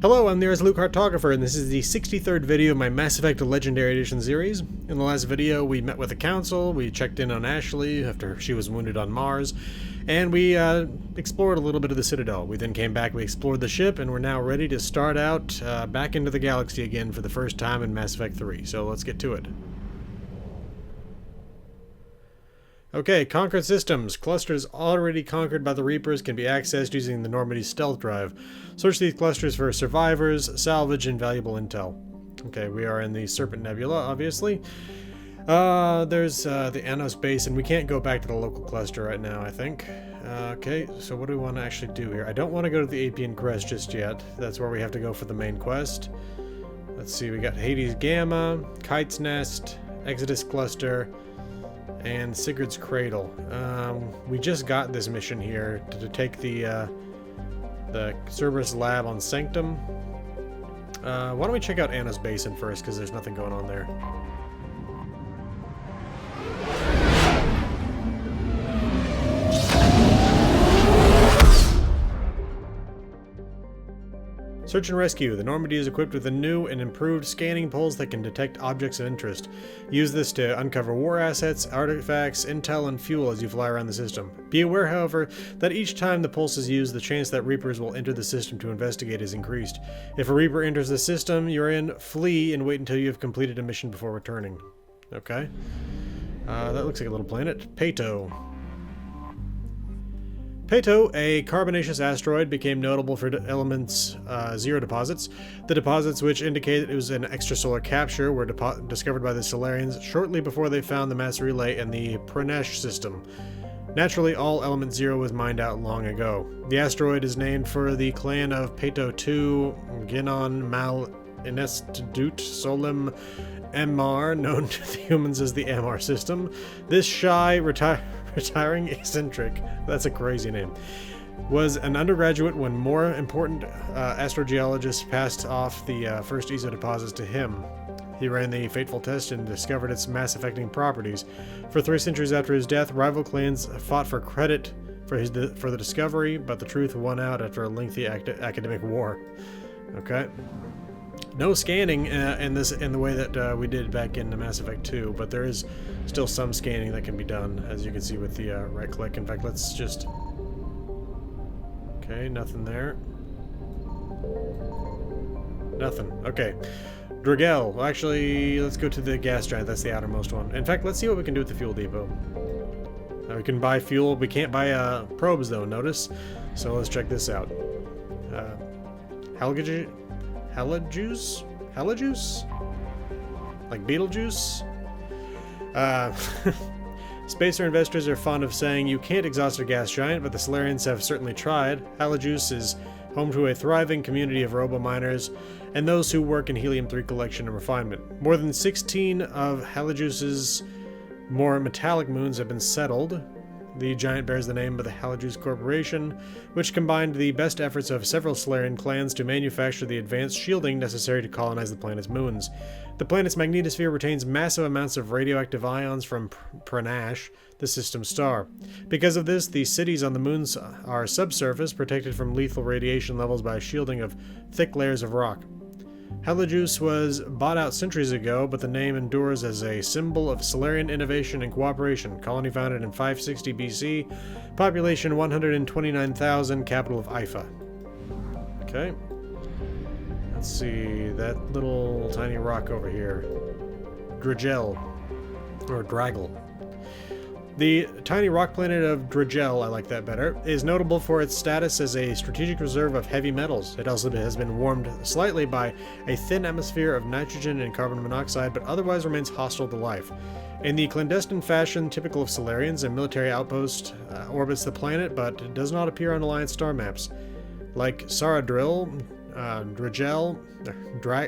Hello, I'm the Luke Cartographer, and this is the 63rd video of my Mass Effect Legendary Edition series. In the last video, we met with the Council, we checked in on Ashley after she was wounded on Mars, and we explored a little bit of the Citadel. We then came back, we explored the ship, and we're now ready to start out back into the galaxy again for the first time in Mass Effect 3, so let's get to it. Okay, conquered systems. Clusters already conquered by the Reapers can be accessed using the Normandy stealth drive. Search these clusters for survivors, salvage, and valuable intel. Okay, we are in the Serpent Nebula, obviously. There's the Anos base, and we can't go back to the local cluster right now, I think. Okay, so what do we want to actually do here? I don't want to go to the Apian Crest just yet. That's where we have to go for the main quest. Let's see, we got Hades Gamma, Kite's Nest, Exodus Cluster, and Sigurd's Cradle. We just got this mission here to take the Cerberus lab on Sanctum. Why don't we check out Anna's Basin first, because there's nothing going on there. Search and rescue. The Normandy is equipped with a new and improved scanning pulse that can detect objects of interest. Use this to uncover war assets, artifacts, intel, and fuel as you fly around the system. Be aware, however, that each time the pulse is used, the chance that Reapers will enter the system to investigate is increased. If a Reaper enters the system you're in, flee and wait until you have completed a mission before returning. Okay. That looks like a little planet. Pato. Pato, a carbonaceous asteroid, became notable for elements zero deposits. The deposits, which indicated it was an extrasolar capture, were discovered by the Solarians shortly before they found the mass relay in the Pranesh system. Naturally, all element zero was mined out long ago. The asteroid is named for the clan of Pato II, Ginon Mal Inestudut Solem MR, known to the humans as the MR system. This shy, retiring eccentric, that's a crazy name, was an undergraduate when more important astrogeologists passed off the first ESO deposits to him. He ran the fateful test and discovered its mass-affecting properties. For 3 centuries after his death, rival clans fought for credit for the discovery, but the truth won out after a lengthy academic war. Okay. No scanning in the way that we did back in Mass Effect 2, but there is still some scanning that can be done, as you can see with the right click. In fact, let's just... Okay, nothing there. Nothing. Okay. Dragel. Well, actually, let's go to the gas giant. That's the outermost one. In fact, let's see what we can do with the fuel depot. We can buy fuel. We can't buy probes, though, notice. So let's check this out. Halojuice? Like Beetlejuice? Spacer investors are fond of saying you can't exhaust a gas giant, but the Solarians have certainly tried. Halojuice is home to a thriving community of robo-miners and those who work in helium-3 collection and refinement. More than 16 of Halojuice's more metallic moons have been settled. The giant bears the name of the Halojuice Corporation, which combined the best efforts of several Solarian clans to manufacture the advanced shielding necessary to colonize the planet's moons. The planet's magnetosphere retains massive amounts of radioactive ions from Pranesh, the system star. Because of this, the cities on the moons are subsurface, protected from lethal radiation levels by a shielding of thick layers of rock. Halojuice was bought out centuries ago, but the name endures as a symbol of Solarian innovation and cooperation. Colony founded in 560 BC, population 129,000, capital of Ifa. Okay. Let's see, that little tiny rock over here. Dragel. Or Draggle. The tiny rock planet of Dragel, I like that better, is notable for its status as a strategic reserve of heavy metals. It also has been warmed slightly by a thin atmosphere of nitrogen and carbon monoxide, but otherwise remains hostile to life. In the clandestine fashion typical of Solarians, a military outpost orbits the planet, but does not appear on Alliance star maps. Like Saradril, Dragel,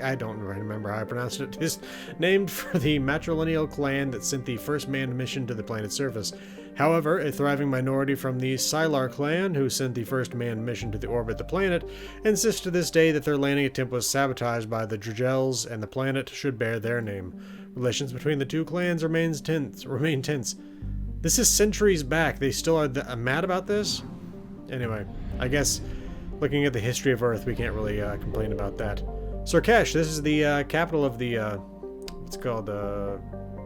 I don't remember how I pronounced it, is named for the matrilineal clan that sent the first manned mission to the planet's surface. However, a thriving minority from the Sylar clan, who sent the first manned mission to orbit the planet, insists to this day that their landing attempt was sabotaged by the Dragels and the planet should bear their name. Relations between the two clans remain tense. This is centuries back. They still are mad about this? Anyway, I guess Looking at the history of Earth, we can't really complain about that. Surkesh, this is the capital of the, what's it called,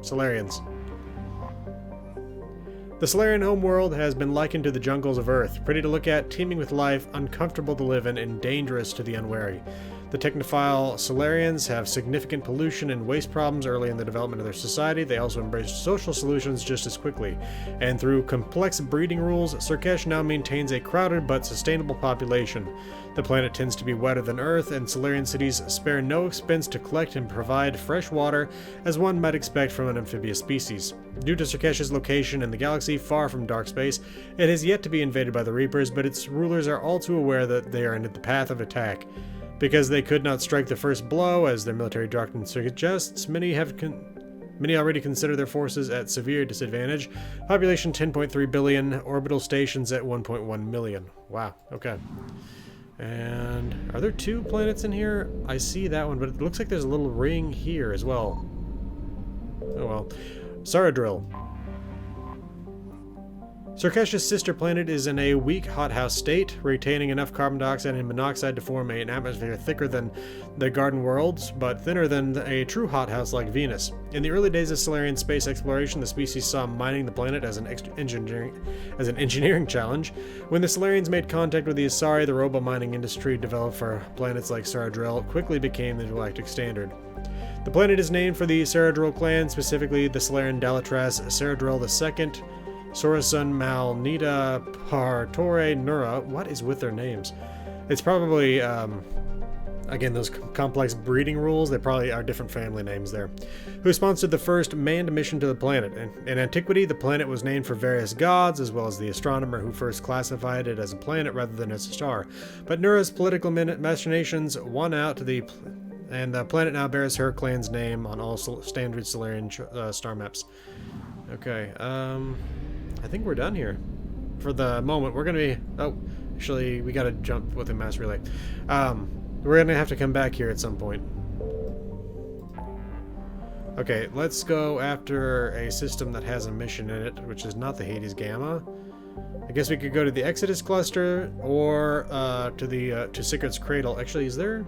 Solarians. The Solarian homeworld has been likened to the jungles of Earth, pretty to look at, teeming with life, uncomfortable to live in, and dangerous to the unwary. The technophile Solarians have significant pollution and waste problems early in the development of their society. They also embrace social solutions just as quickly. And through complex breeding rules, Surkesh now maintains a crowded but sustainable population. The planet tends to be wetter than Earth, and Solarian cities spare no expense to collect and provide fresh water, as one might expect from an amphibious species. Due to Surkesh's location in the galaxy far from dark space, it has yet to be invaded by the Reapers, but its rulers are all too aware that they are in the path of attack. Because they could not strike the first blow, as their military doctrine suggests, many already consider their forces at severe disadvantage. Population 10.3 billion, orbital stations at 1.1 million. Wow, okay. And are there 2 planets in here? I see that one, but it looks like there's a little ring here as well. Oh well. Saradrill. Surkesh's sister planet is in a weak hothouse state, retaining enough carbon dioxide and monoxide to form an atmosphere thicker than the garden worlds, but thinner than a true hothouse like Venus. In the early days of Solarian space exploration, the species saw mining the planet as an engineering challenge. When the Solarians made contact with the Asari, the robo mining industry developed for planets like Saradrill quickly became the galactic standard. The planet is named for the Saradrill clan, specifically the Solarian Dalatras Saradrill II, Sorasun, Malnita, Partore, Nura. What is with their names? It's probably, again, those complex breeding rules. They probably are different family names there. Who sponsored the first manned mission to the planet. In antiquity, the planet was named for various gods, as well as the astronomer who first classified it as a planet rather than as a star. But Nura's political machinations won out, and the planet now bears her clan's name on all standard Solarian star maps. Okay, I think we're done here. For the moment, we're gonna be... Oh, actually, we gotta jump with a mass relay. We're gonna have to come back here at some point. Okay, let's go after a system that has a mission in it, which is not the Hades Gamma. I guess we could go to the Exodus Cluster, or to Sigurd's Cradle. Actually, is there...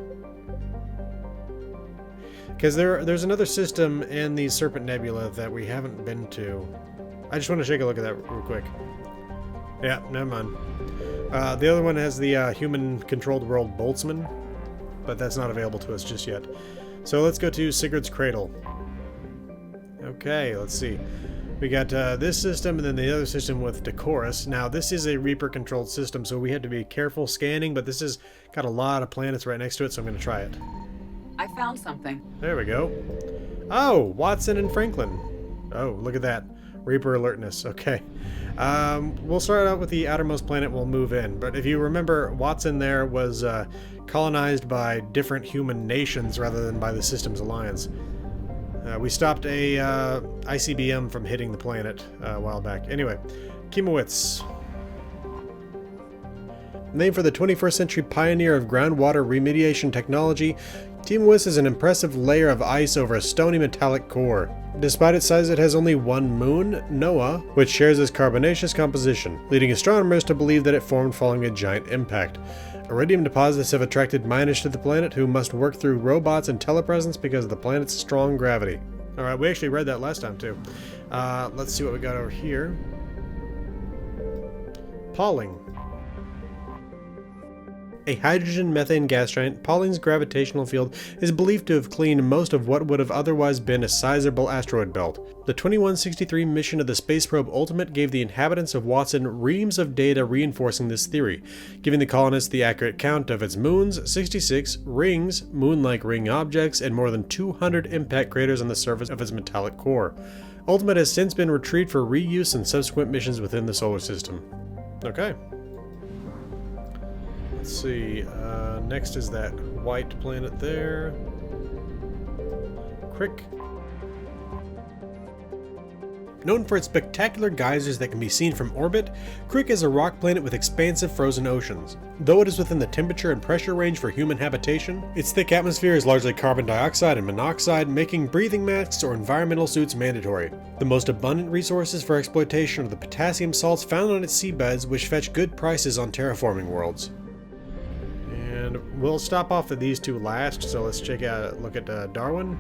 Because there's another system in the Serpent Nebula that we haven't been to. I just want to take a look at that real quick. Yeah, never mind. The other one has the human-controlled world Boltzmann, but that's not available to us just yet. So let's go to Sigurd's Cradle. Okay, let's see. We got this system and then the other system with Decorus. Now, this is a Reaper-controlled system, so we had to be careful scanning, but this has got a lot of planets right next to it, so I'm going to try it. I found something. There we go. Oh, Watson and Franklin. Oh, look at that. Reaper alertness. Okay. We'll start out with the outermost planet. We'll move in. But if you remember, Watson there was colonized by different human nations rather than by the Systems Alliance. We stopped a ICBM from hitting the planet a while back. Anyway, Kimowitz. Named for the 21st century pioneer of groundwater remediation technology, Timowitz is an impressive layer of ice over a stony metallic core. Despite its size, it has only one moon, Noah, which shares its carbonaceous composition, leading astronomers to believe that it formed following a giant impact. Iridium deposits have attracted miners to the planet who must work through robots and telepresence because of the planet's strong gravity. Alright, we actually read that last time too. Let's see what we got over here. Pauling. A hydrogen-methane gas giant, Pauling's gravitational field is believed to have cleaned most of what would have otherwise been a sizable asteroid belt. The 2163 mission of the space probe Ultimate gave the inhabitants of Watson reams of data reinforcing this theory, giving the colonists the accurate count of its moons, 66, rings, moon-like ring objects, and more than 200 impact craters on the surface of its metallic core. Ultimate has since been retrieved for reuse in subsequent missions within the solar system. Okay. Let's see, next is that white planet there. Crick. Known for its spectacular geysers that can be seen from orbit, Crick is a rock planet with expansive frozen oceans. Though it is within the temperature and pressure range for human habitation, its thick atmosphere is largely carbon dioxide and monoxide, making breathing masks or environmental suits mandatory. The most abundant resources for exploitation are the potassium salts found on its seabeds, which fetch good prices on terraforming worlds. And we'll stop off at these two last, so let's look at Darwin.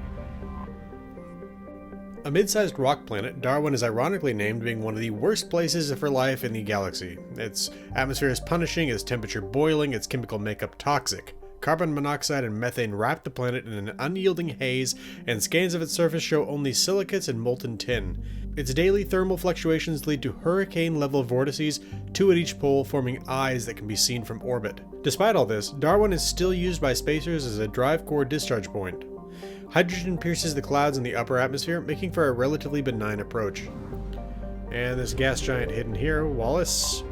A mid-sized rock planet, Darwin is ironically named being one of the worst places for life in the galaxy. Its atmosphere is punishing, its temperature boiling, its chemical makeup toxic. Carbon monoxide and methane wrap the planet in an unyielding haze, and scans of its surface show only silicates and molten tin. Its daily thermal fluctuations lead to hurricane-level vortices, 2 at each pole, forming eyes that can be seen from orbit. Despite all this, Darwin is still used by spacers as a drive core discharge point. Hydrogen pierces the clouds in the upper atmosphere, making for a relatively benign approach. And this gas giant hidden here, Wallace.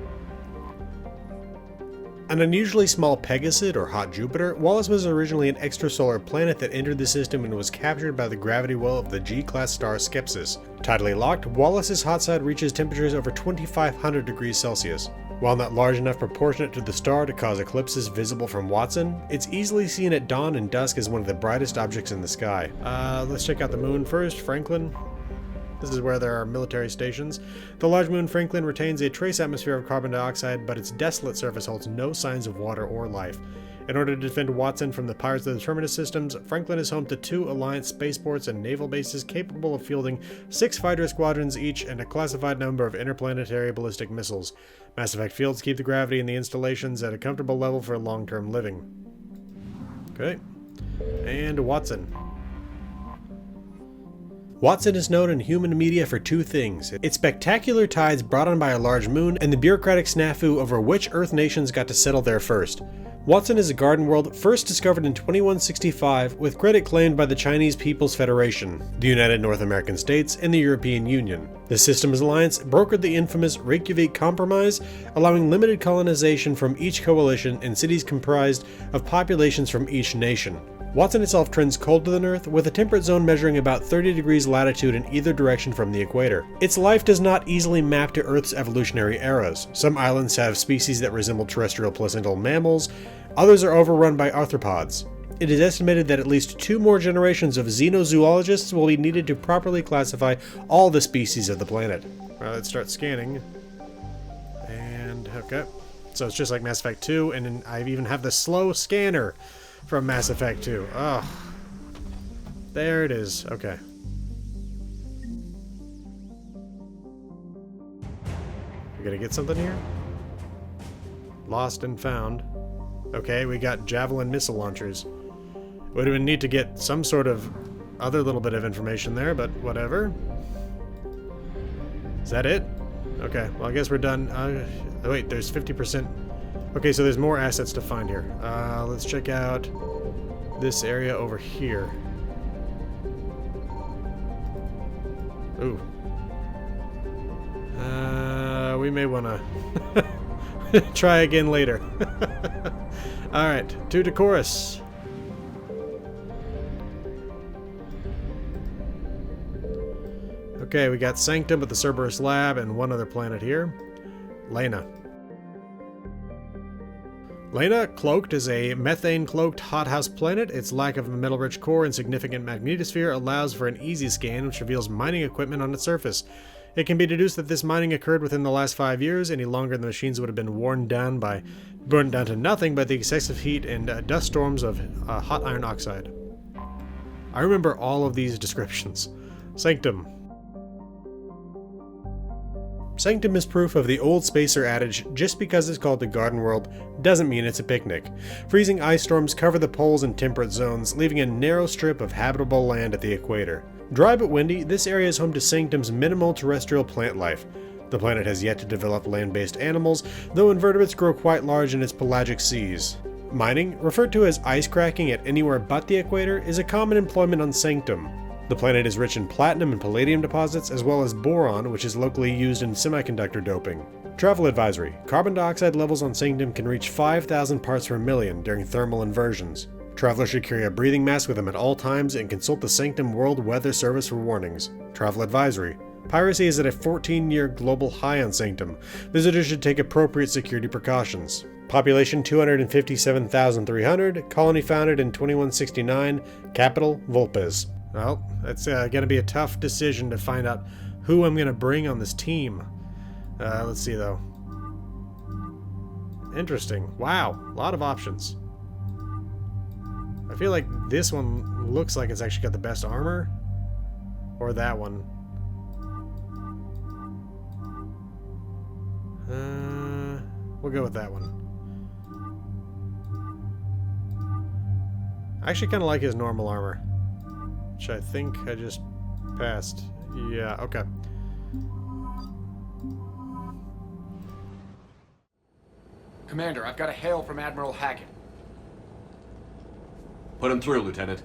An unusually small Pegasus or hot Jupiter, Wallace was originally an extrasolar planet that entered the system and was captured by the gravity well of the G-class star Skepsis. Tidally locked, Wallace's hot side reaches temperatures over 2,500 degrees Celsius. While not large enough proportionate to the star to cause eclipses visible from Watson, it's easily seen at dawn and dusk as one of the brightest objects in the sky. Let's check out the moon first, Franklin. This is where there are military stations. The large moon Franklin retains a trace atmosphere of carbon dioxide, but its desolate surface holds no signs of water or life. In order to defend Watson from the pirates of the Terminus systems, Franklin is home to 2 Alliance spaceports and naval bases capable of fielding 6 fighter squadrons each and a classified number of interplanetary ballistic missiles. Mass effect fields keep the gravity in the installations at a comfortable level for long-term living. Okay. And Watson. Watson is known in human media for 2 things: its spectacular tides brought on by a large moon, and the bureaucratic snafu over which Earth nations got to settle there first. Watson is a garden world first discovered in 2165, with credit claimed by the Chinese People's Federation, the United North American States, and the European Union. The Systems Alliance brokered the infamous Reykjavik Compromise, allowing limited colonization from each coalition in cities comprised of populations from each nation. Watson itself trends colder than Earth, with a temperate zone measuring about 30 degrees latitude in either direction from the equator. Its life does not easily map to Earth's evolutionary eras. Some islands have species that resemble terrestrial placental mammals, others are overrun by arthropods. It is estimated that at least 2 more generations of xenozoologists will be needed to properly classify all the species of the planet. Well, let's start scanning. And, okay. So it's just like Mass Effect 2, and then I even have the slow scanner from Mass Effect 2. Oh. There it is. Okay. We gonna get something here? Lost and found. Okay, we got Javelin missile launchers. Would have been neat to get some sort of other little bit of information there, but whatever. Is that it? Okay, well I guess we're done. Oh wait, there's 50%. Okay, so there's more assets to find here. Let's check out this area over here. Ooh. We may want to try again later. Alright, to Decorus. Okay, we got Sanctum at the Cerberus lab and one other planet here. Lena. Lena, cloaked, is a methane-cloaked hothouse planet. Its lack of a metal-rich core and significant magnetosphere allows for an easy scan, which reveals mining equipment on its surface. It can be deduced that this mining occurred within the last 5 years. Any longer, the machines would have been burnt down to nothing by the excessive heat and dust storms of hot iron oxide. I remember all of these descriptions. Sanctum. Sanctum is proof of the old spacer adage, just because it's called the Garden World doesn't mean it's a picnic. Freezing ice storms cover the poles and temperate zones, leaving a narrow strip of habitable land at the equator. Dry but windy, this area is home to Sanctum's minimal terrestrial plant life. The planet has yet to develop land-based animals, though invertebrates grow quite large in its pelagic seas. Mining, referred to as ice cracking at anywhere but the equator, is a common employment on Sanctum. The planet is rich in platinum and palladium deposits, as well as boron, which is locally used in semiconductor doping. Travel advisory: carbon dioxide levels on Sanctum can reach 5,000 parts per million during thermal inversions. Travelers should carry a breathing mask with them at all times and consult the Sanctum World Weather Service for warnings. Travel advisory: piracy is at a 14-year global high on Sanctum. Visitors should take appropriate security precautions. Population 257,300, colony founded in 2169, capital Vulpes. Well, it's going to be a tough decision to find out who I'm going to bring on this team. Let's see, though. Interesting. Wow, a lot of options. feel like this one looks like it's actually got the best armor. Or that one. We'll go with that one. I actually kind of like his normal armor. Which I think I just passed. Yeah, okay. Commander, I've got a hail from Admiral Hackett. Put him through, Lieutenant.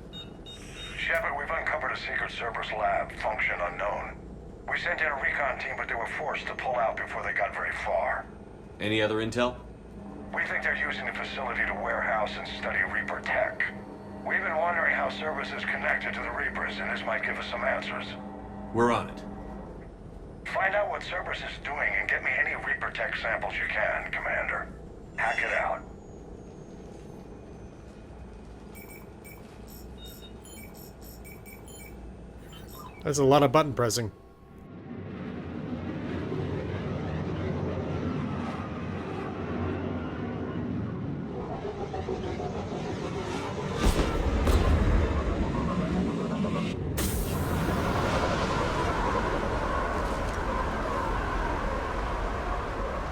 Shepard, we've uncovered a secret Cerberus lab, function unknown. We sent in a recon team, but they were forced to pull out before they got very far. Any other intel? We think they're using the facility to warehouse and study Reaper tech. We've been wondering how Cerberus is connected to the Reapers, and this might give us some answers. We're on it. Find out what Cerberus is doing and get me any Reaper tech samples you can, Commander. Hack it out. That's a lot of button pressing.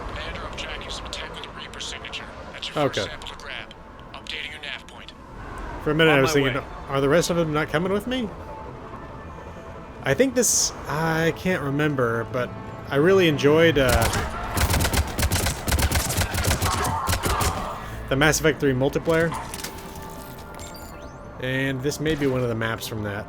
Commander, I'm tracking some tech with a Reaper signature. That's your first sample to grab. Updating your nav point. For a minute I was my thinking, way. are the rest of them not coming with me? I think this... I can't remember, but I really enjoyed the Mass Effect 3 multiplayer. And this may be one of the maps from that.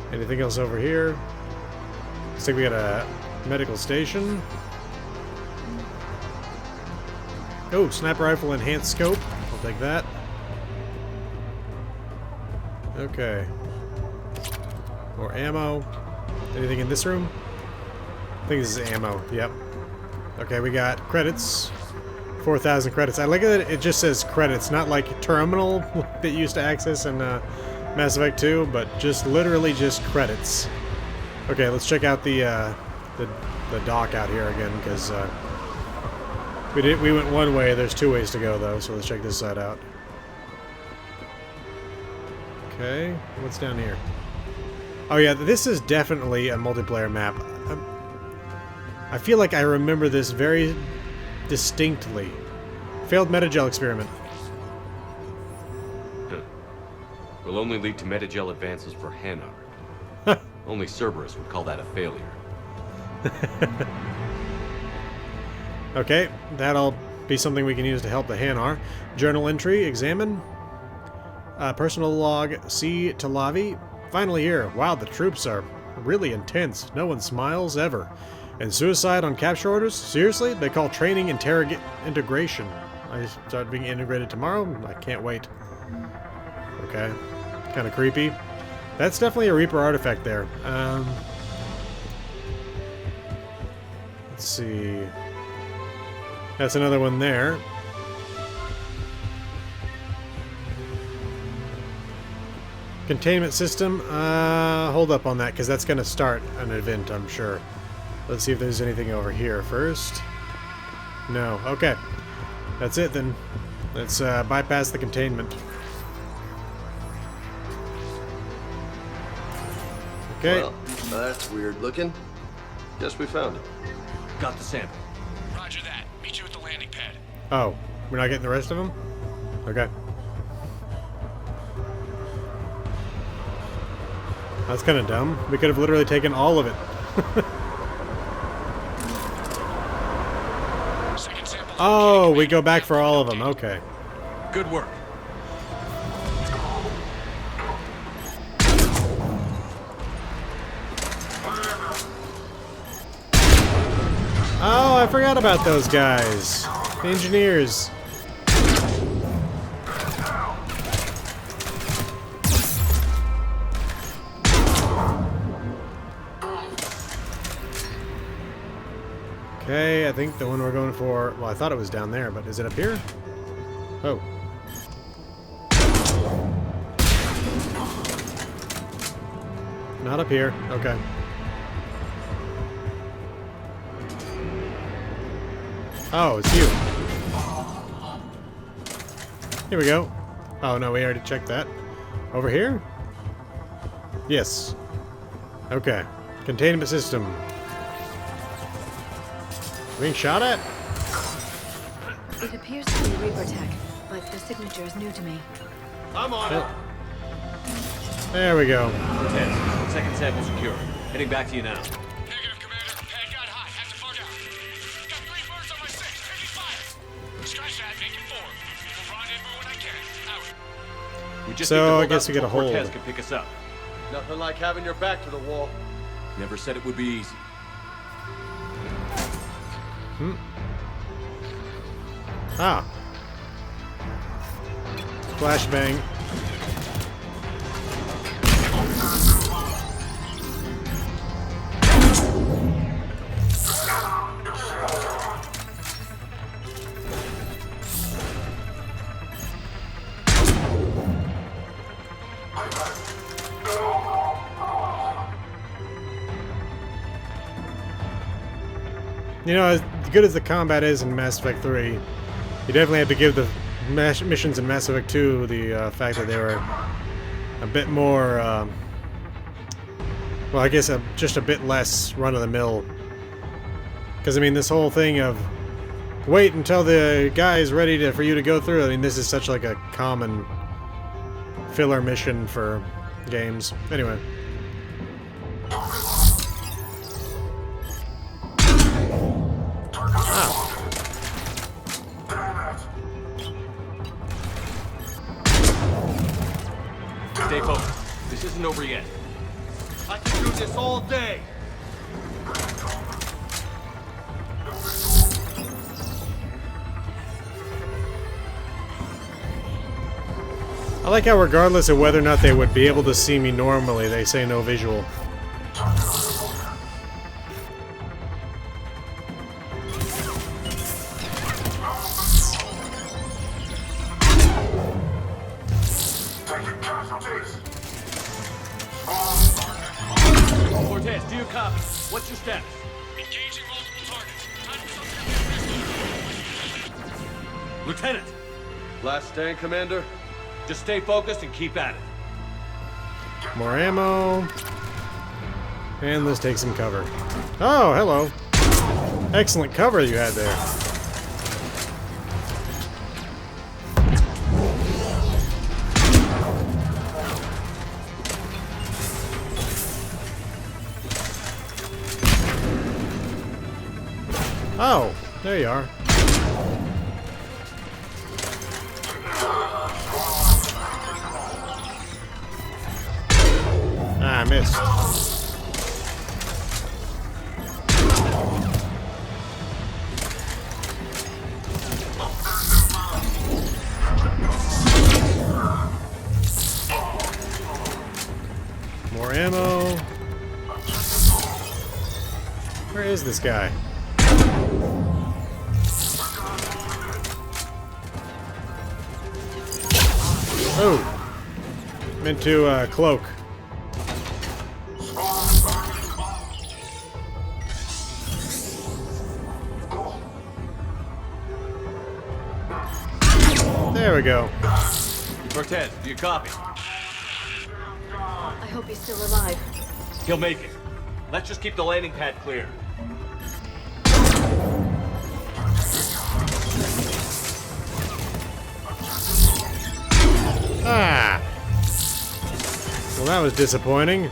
Anything else over here? Looks like we got a medical station. Oh, sniper rifle enhanced scope. I'll take that. Okay. More ammo. Anything in this room? I think this is ammo. Yep. Okay, we got credits. 4,000 credits. I like that it just says credits, not like terminal that you used to access in Mass Effect 2, but just literally just credits. Okay, let's check out the dock out here again, because we went one way. There's two ways to go though, so let's check this side out. Okay, what's down here? Oh yeah, this is definitely a multiplayer map. I feel like I remember this very distinctly. Failed metagel experiment. Will only lead to metagel advances for Hanar. Only Cerberus would call that a failure. Okay, that'll be something we can use to help the Hanar. Journal entry, examine. Personal log, C. Talavi. Finally here. Wow, the troops are really intense. No one smiles ever. And suicide on capture orders? Seriously? They call training integration. I start being integrated tomorrow? I can't wait. Okay. Kind of creepy. That's definitely a Reaper artifact there. Let's see. That's another one there. Containment system. Hold up on that, because that's going to start an event, I'm sure. Let's see if there's anything over here first. No. Okay. That's it then. Let's bypass the containment. Okay. Well, that's weird looking. Guess we found it. Got the sample. Roger that. Meet you at the landing pad. Oh, we're not getting the rest of them? Okay. That's kind of dumb. We could have literally taken all of it. Second sample. Oh, we go back for all of them. Okay. Good work. Oh, I forgot about those guys. The engineers. Okay, I think the one we're going for... Well, I thought it was down there, but is it up here? Oh. Not up here. Okay. Oh, it's you. Here we go. Oh, no, we already checked that. Over here? Yes. Okay. Containment system. Being shot at? It appears to be Reaper tech, but the signature is new to me. I'm on it. There we go. Test. Second sample secure. Heading back to you now. Negative, Commander. Pad got hot. Have to far down. Got 3 birds on my 6. Taking fire. Scratch that. Making 4. We'll rendezvous when I can. Out. We just So, need to hold I guess out we get a before hold. Cortez can pick us up. Nothing like having your back to the wall. Never said it would be easy. Ah. Flashbang. You know, as good as the combat is in Mass Effect 3, you definitely have to give the missions in Mass Effect 2 the fact that they were a bit more, well, I guess just a bit less run-of-the-mill. Because, I mean, this whole thing of wait until the guy is ready for you to go through, I mean, this is such like a common filler mission for games. Anyway. Stay focused. This isn't over yet. I can do this all day. I like how regardless of whether or not they would be able to see me normally, they say no visual. Cortez, do you copy? What's your status? Engaging multiple targets. Time for something. Lieutenant, Last stand, Commander. just stay focused and keep at it. More ammo. And let's take some cover. Oh, hello. Excellent cover you had there. Oh, there you are. Ah, I missed. More ammo. Where is this guy? Oh, meant to cloak. There we go. Cortez, do you copy? I hope he's still alive. He'll make it. Let's just keep the landing pad clear. Ah! Well, that was disappointing.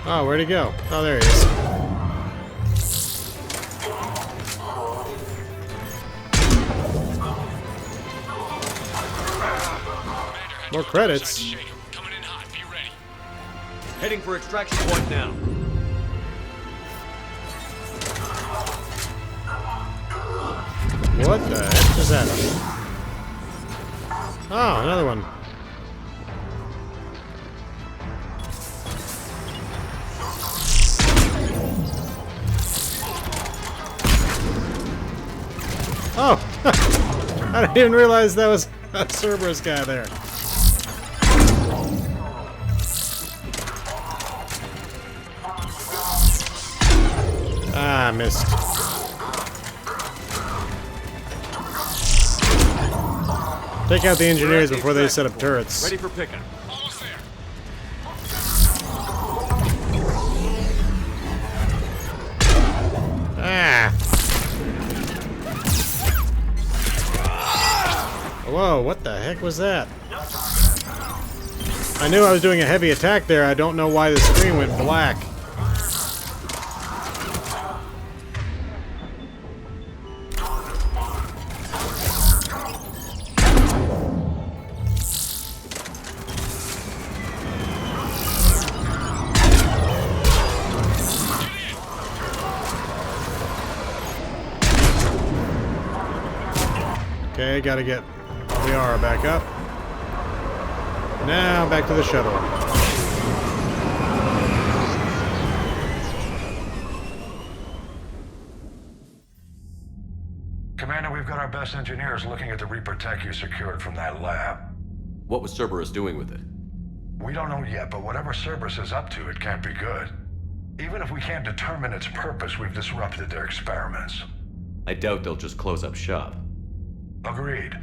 Oh, where'd he go? Oh, there he is. More credits. Coming in hot. Heading for extraction point now. What the heck is that? Oh, another one. Oh! I didn't even realize that was a Cerberus guy there. Ah, missed. Take out the engineers before they set up turrets. Ready for pickup. Almost there. Ah! Whoa, what the heck was that? I knew I was doing a heavy attack there. I don't know why the screen went black. Okay, gotta get the aura back up. Now back to the shuttle. Commander, we've got our best engineers looking at the Reaper tech you secured from that lab. What was Cerberus doing with it? We don't know yet, but whatever Cerberus is up to, it can't be good. Even if we can't determine its purpose, we've disrupted their experiments. I doubt they'll just close up shop. Agreed.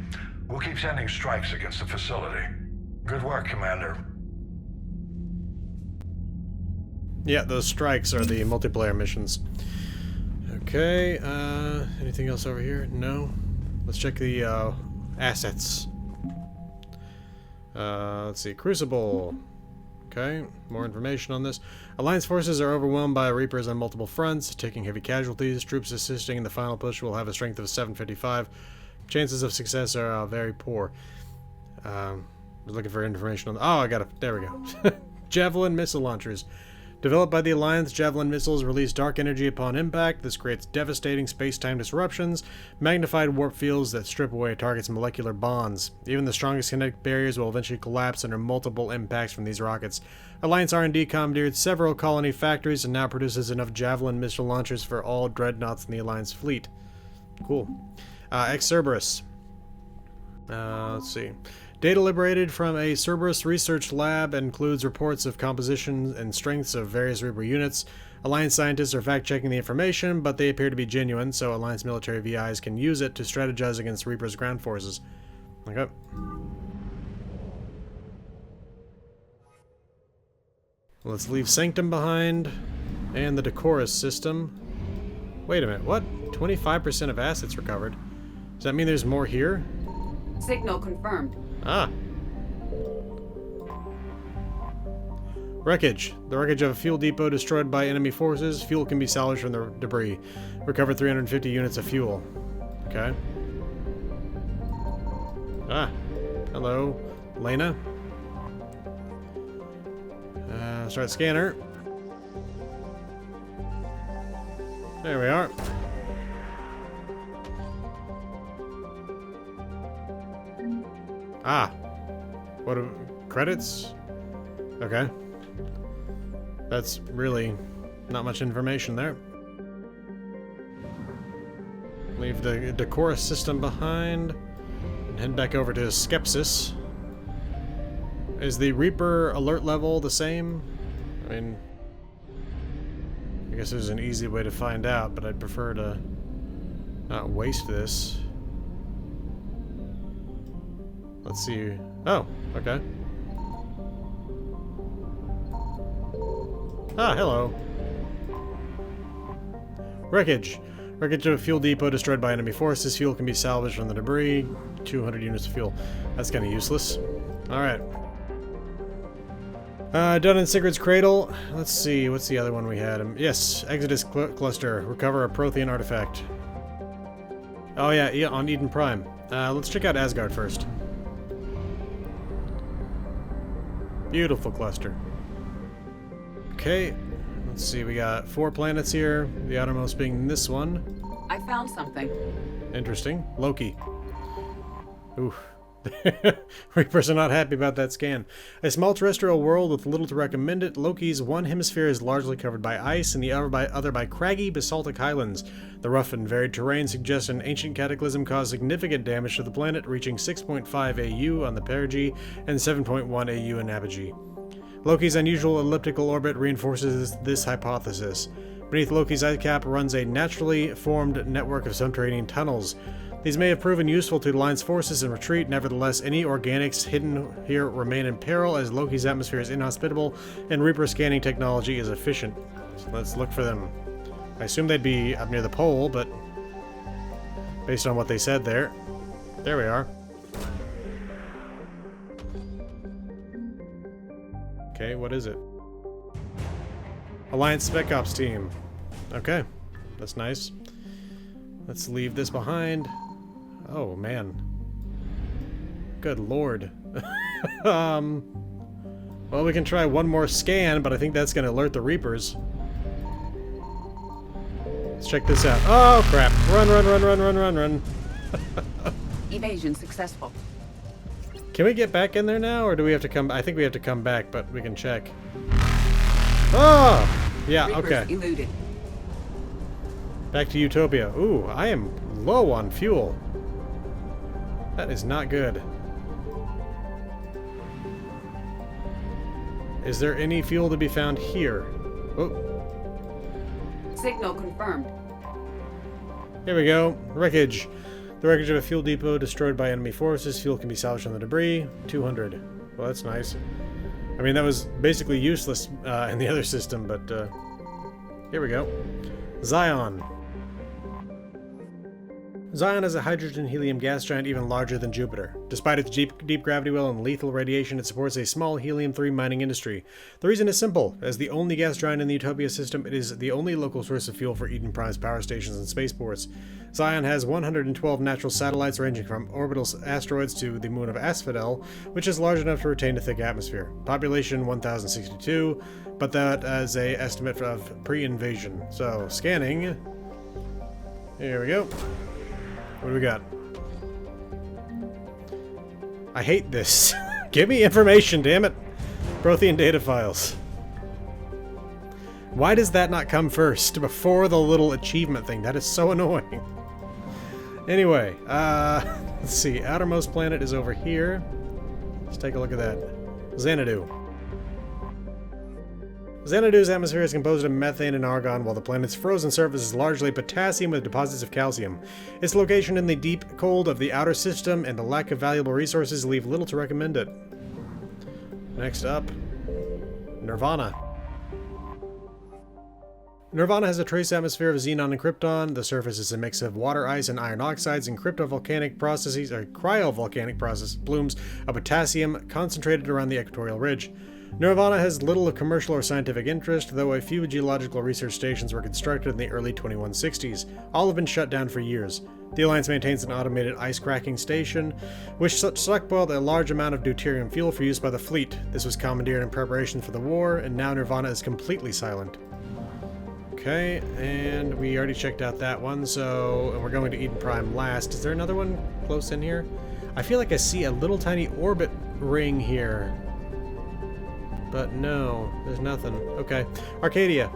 We'll keep sending strikes against the facility. Good work, Commander. Yeah, those strikes are the multiplayer missions. Okay, anything else over here? No? Let's check the, assets. Let's see, Crucible. Okay, more information on this. Alliance forces are overwhelmed by Reapers on multiple fronts, taking heavy casualties. Troops assisting in the final push will have a strength of 755. Chances of success are very poor. Looking for information on... Oh, I got it. There we go. Javelin missile launchers. Developed by the Alliance, Javelin missiles release dark energy upon impact. This creates devastating space-time disruptions, magnified warp fields that strip away a target's molecular bonds. Even the strongest kinetic barriers will eventually collapse under multiple impacts from these rockets. Alliance R&D commandeered several colony factories and now produces enough Javelin missile launchers for all dreadnoughts in the Alliance fleet. Cool. Cerberus. Let's see. Data liberated from a Cerberus research lab includes reports of composition and strengths of various Reaper units. Alliance scientists are fact-checking the information, but they appear to be genuine, so Alliance military VIs can use it to strategize against Reaper's ground forces. Okay. Let's leave Sanctum behind, and the Decorus system. Wait a minute, what? 25% of assets recovered. Does that mean there's more here? Signal confirmed. Ah. Wreckage. The wreckage of a fuel depot destroyed by enemy forces. Fuel can be salvaged from the debris. Recover 350 units of fuel. Okay. Ah. Hello. Lena. Start scanner. There we are. Ah. What are credits? Okay. That's really not much information there. Leave the Decorus system behind and head back over to Skepsis. Is the Reaper alert level the same? I mean, I guess there's an easy way to find out, but I'd prefer to not waste this. Let's see. Oh, okay. Ah, hello. Wreckage. Wreckage of a fuel depot destroyed by enemy forces. Fuel can be salvaged from the debris. 200 units of fuel. That's kind of useless. Alright. Done in Sigurd's Cradle. Let's see, what's the other one we had? Yes, Exodus Cluster. Recover a Prothean Artifact. Oh yeah, on Eden Prime. Let's check out Asgard first. Beautiful cluster. Okay, let's see, we got 4 planets here, the outermost being this one. I found something. Interesting. Loki. Ooh. Reapers are not happy about that scan. A small terrestrial world with little to recommend it, Loki's one hemisphere is largely covered by ice and the other by craggy basaltic highlands. The rough and varied terrain suggests an ancient cataclysm caused significant damage to the planet, reaching 6.5 AU on the perigee and 7.1 AU in apogee. Loki's unusual elliptical orbit reinforces this hypothesis. Beneath Loki's ice cap runs a naturally formed network of subterranean tunnels. These may have proven useful to the Alliance forces in retreat. Nevertheless, any organics hidden here remain in peril as Loki's atmosphere is inhospitable and Reaper scanning technology is efficient. So let's look for them. I assume they'd be up near the pole, but based on what they said there. There we are. Okay, what is it? Alliance Spec Ops team. Okay, that's nice. Let's leave this behind. Oh, man. Good lord. Well, we can try one more scan, but I think that's going to alert the Reapers. Let's check this out. Oh, crap. Run, run, run, run, run, run, run. Evasion successful. Can we get back in there now, or do we have to come... I think we have to come back, but we can check. Oh! Yeah, Reapers okay. eluded. Back to Utopia. Ooh, I am low on fuel. That is not good. Is there any fuel to be found here? Oh, Signal confirmed. here we go. Wreckage. The wreckage of a fuel depot destroyed by enemy forces. Fuel can be salvaged from the debris. 200. Well, that's nice. I mean, that was basically useless in the other system, but here we go. Zion. Zion is a hydrogen-helium gas giant even larger than Jupiter. Despite its deep gravity well and lethal radiation, it supports a small helium-3 mining industry. The reason is simple. As the only gas giant in the Utopia system, it is the only local source of fuel for Eden Prime's power stations and spaceports. Zion has 112 natural satellites ranging from orbital asteroids to the moon of Asphodel, which is large enough to retain a thick atmosphere. Population 1,062, but that as an estimate of pre-invasion. So, scanning. Here we go. What do we got? I hate this. Give me information, damn it. Prothean data files. Why does that not come first before the little achievement thing? That is so annoying. Anyway, let's see. Outermost planet is over here. Let's take a look at that. Xanadu. Xanadu's atmosphere is composed of methane and argon, while the planet's frozen surface is largely potassium with deposits of calcium. Its location in the deep cold of the outer system and the lack of valuable resources leave little to recommend it. Next up, Nirvana. Nirvana has a trace atmosphere of xenon and krypton. The surface is a mix of water, ice, and iron oxides and cryptovolcanic processes, or cryovolcanic process plumes of potassium concentrated around the equatorial ridge. Nirvana has little of commercial or scientific interest, though a few geological research stations were constructed in the early 2160s. All have been shut down for years. The Alliance maintains an automated ice-cracking station, which stockpiled a large amount of deuterium fuel for use by the fleet. This was commandeered in preparation for the war, and now Nirvana is completely silent. Okay, and we already checked out that one, so we're going to Eden Prime last. Is there another one close in here? I feel like I see a little tiny orbit ring here. But no, there's nothing. Okay, Arcadia.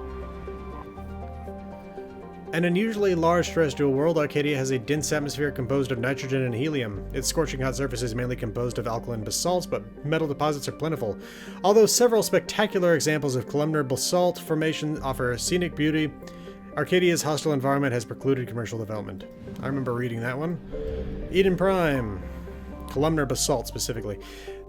An unusually large terrestrial world, Arcadia has a dense atmosphere composed of nitrogen and helium. Its scorching hot surface is mainly composed of alkaline basalts, but metal deposits are plentiful. Although several spectacular examples of columnar basalt formation offer scenic beauty, Arcadia's hostile environment has precluded commercial development. I remember reading that one. Eden Prime. Columnar basalt, specifically.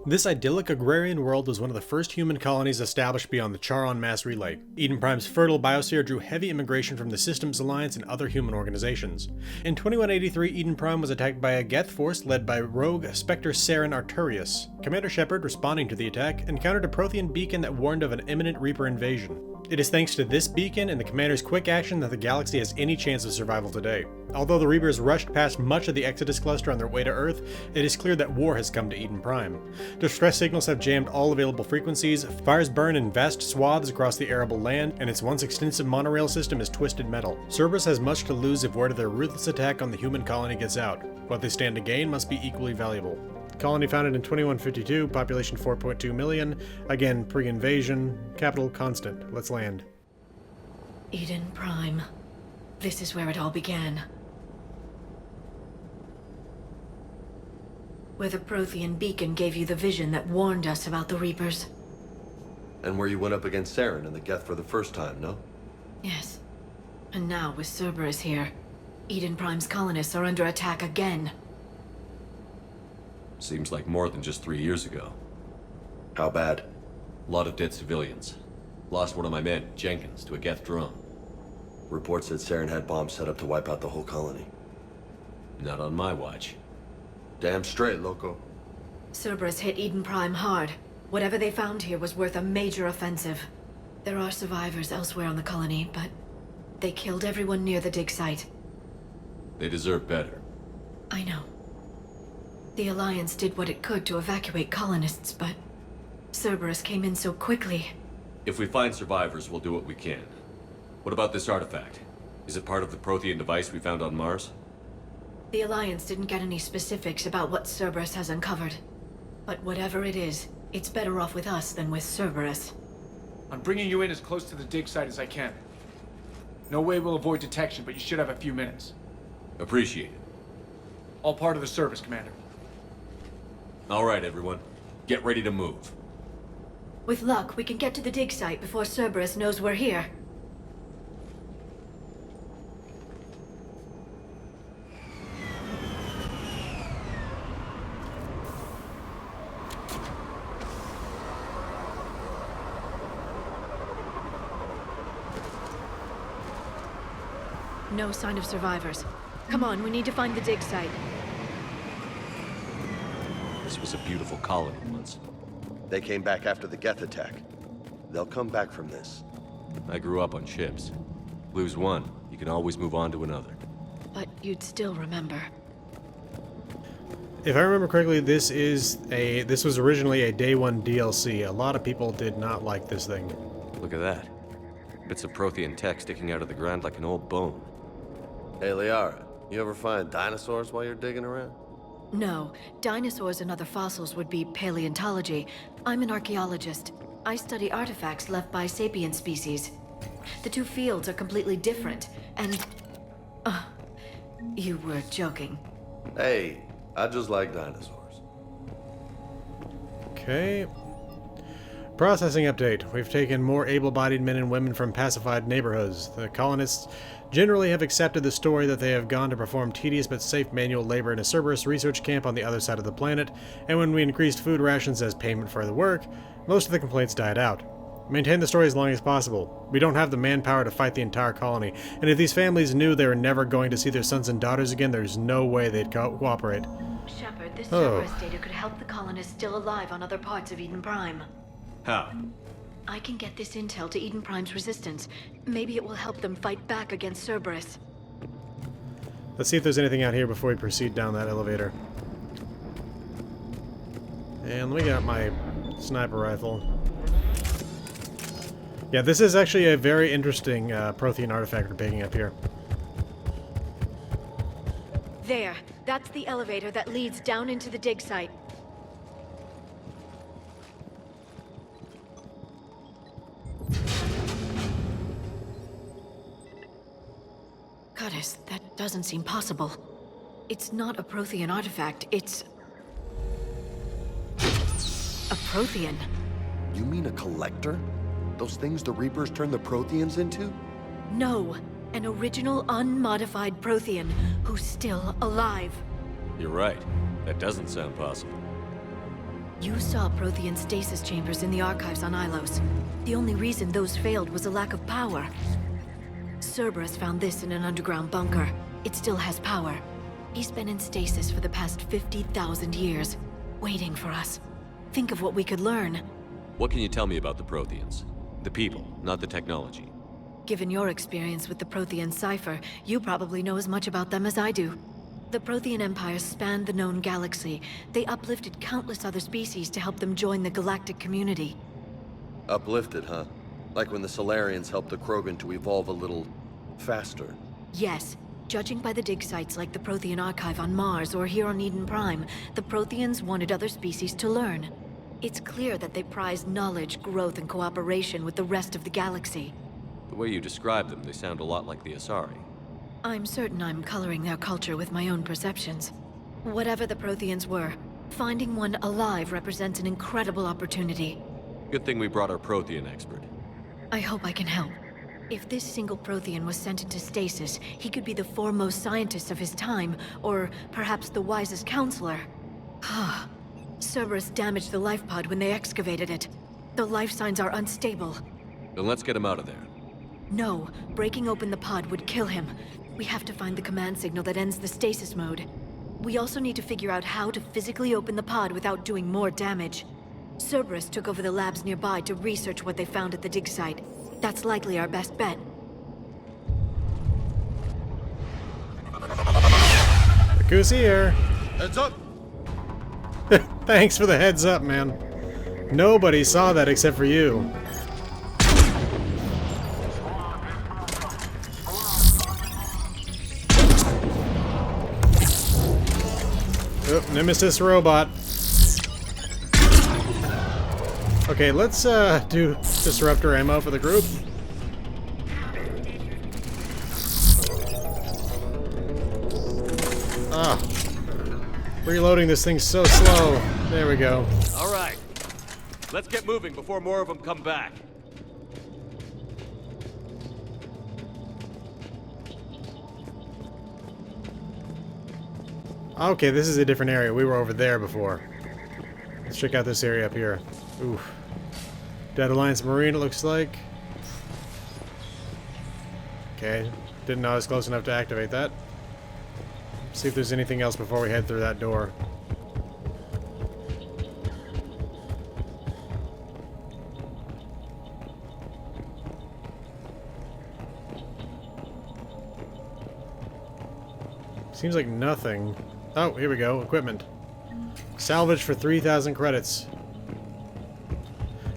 This idyllic agrarian world was one of the first human colonies established beyond the Charon mass relay. Eden Prime's fertile biosphere drew heavy immigration from the Systems Alliance and other human organizations. In 2183, Eden Prime was attacked by a Geth force led by rogue Spectre Saren Arturius. Commander Shepard, responding to the attack, encountered a Prothean beacon that warned of an imminent Reaper invasion. It is thanks to this beacon and the Commander's quick action that the galaxy has any chance of survival today. Although the Reapers rushed past much of the Exodus cluster on their way to Earth, it is clear that war has come to Eden Prime. Distress signals have jammed all available frequencies, fires burn in vast swaths across the arable land, and its once extensive monorail system is twisted metal. Cerberus has much to lose if word of their ruthless attack on the human colony gets out. What they stand to gain must be equally valuable. Colony founded in 2152, population 4.2 million, again pre-invasion, capital constant. Let's land. Eden Prime. This is where it all began. Where the Prothean beacon gave you the vision that warned us about the Reapers. And where you went up against Saren and the Geth for the first time, no? Yes. And now, with Cerberus here, Eden Prime's colonists are under attack again. Seems like more than just 3 years ago. How bad? A lot of dead civilians. Lost one of my men, Jenkins, to a Geth drone. Reports said Saren had bombs set up to wipe out the whole colony. Not on my watch. Damn straight, loco. Cerberus hit Eden Prime hard. Whatever they found here was worth a major offensive. There are survivors elsewhere on the colony, but they killed everyone near the dig site. They deserve better. I know. The Alliance did what it could to evacuate colonists, but Cerberus came in so quickly. If we find survivors, we'll do what we can. What about this artifact? Is it part of the Prothean device we found on Mars? The Alliance didn't get any specifics about what Cerberus has uncovered. But whatever it is, it's better off with us than with Cerberus. I'm bringing you in as close to the dig site as I can. No way we'll avoid detection, but you should have a few minutes. Appreciate it. All part of the service, Commander. All right, everyone. Get ready to move. With luck, we can get to the dig site before Cerberus knows we're here. No sign of survivors. Come on, we need to find the dig site. This was a beautiful colony once. They came back after the Geth attack. They'll come back from this. I grew up on ships. Lose one, you can always move on to another. But you'd still remember. If I remember correctly, this was originally a day one DLC. A lot of people did not like this thing. Look at that. Bits of Prothean tech sticking out of the ground like an old bone. Hey, Liara, you ever find dinosaurs while you're digging around? No, dinosaurs and other fossils would be paleontology. I'm an archaeologist. I study artifacts left by sapient species. The two fields are completely different, and... you were joking. Hey, I just like dinosaurs. Okay. Processing update. We've taken more able-bodied men and women from pacified neighborhoods. The colonists generally have accepted the story that they have gone to perform tedious but safe manual labor in a Cerberus research camp on the other side of the planet, and when we increased food rations as payment for the work, most of the complaints died out. Maintain the story as long as possible. We don't have the manpower to fight the entire colony, and if these families knew they were never going to see their sons and daughters again, there's no way they'd cooperate. Shepard, this Cerberus data could help the colonists still alive on other parts of Eden Prime. How? I can get this intel to Eden Prime's resistance. Maybe it will help them fight back against Cerberus. Let's see if there's anything out here before we proceed down that elevator. And let me get out my sniper rifle. Yeah, this is actually a very interesting Prothean artifact we're picking up here. There. That's the elevator that leads down into the dig site. Goddess, that doesn't seem possible. It's not a Prothean artifact, it's... a Prothean. You mean a collector? Those things the Reapers turned the Protheans into? No, an original unmodified Prothean who's still alive. You're right. That doesn't sound possible. You saw Prothean stasis chambers in the archives on Ilos. The only reason those failed was a lack of power. Cerberus found this in an underground bunker. It still has power. He's been in stasis for the past 50,000 years, waiting for us. Think of what we could learn. What can you tell me about the Protheans? The people, not the technology. Given your experience with the Prothean cipher, you probably know as much about them as I do. The Prothean Empire spanned the known galaxy. They uplifted countless other species to help them join the galactic community. Uplifted, huh? Like when the Solarians helped the Krogan to evolve a little faster. Yes. Judging by the dig sites like the Prothean Archive on Mars or here on Eden Prime, the Protheans wanted other species to learn. It's clear that they prize knowledge, growth, and cooperation with the rest of the galaxy. The way you describe them, they sound a lot like the Asari. I'm certain I'm coloring their culture with my own perceptions. Whatever the Protheans were, finding one alive represents an incredible opportunity. Good thing we brought our Prothean expert. I hope I can help. If this single Prothean was sent into stasis, he could be the foremost scientist of his time, or perhaps the wisest counselor. Cerberus damaged the life pod when they excavated it. The life signs are unstable. Then let's get him out of there. No, breaking open the pod would kill him. We have to find the command signal that ends the stasis mode. We also need to figure out how to physically open the pod without doing more damage. Cerberus took over the labs nearby to research what they found at the dig site. That's likely our best bet. Who's here? Heads up! Thanks for the heads up, man. Nobody saw that except for you. Oh, Nemesis robot. Okay, let's do disruptor ammo for the group. Ah, reloading this thing's so slow. There we go. All right. Let's get moving before more of them come back. Okay, this is a different area. We were over there before. Let's check out this area up here. Oof. Dead Alliance Marine, it looks like. Okay, didn't know I was close enough to activate that. See if there's anything else before we head through that door. Seems like nothing. Oh, here we go. Equipment. Salvage for 3,000 credits.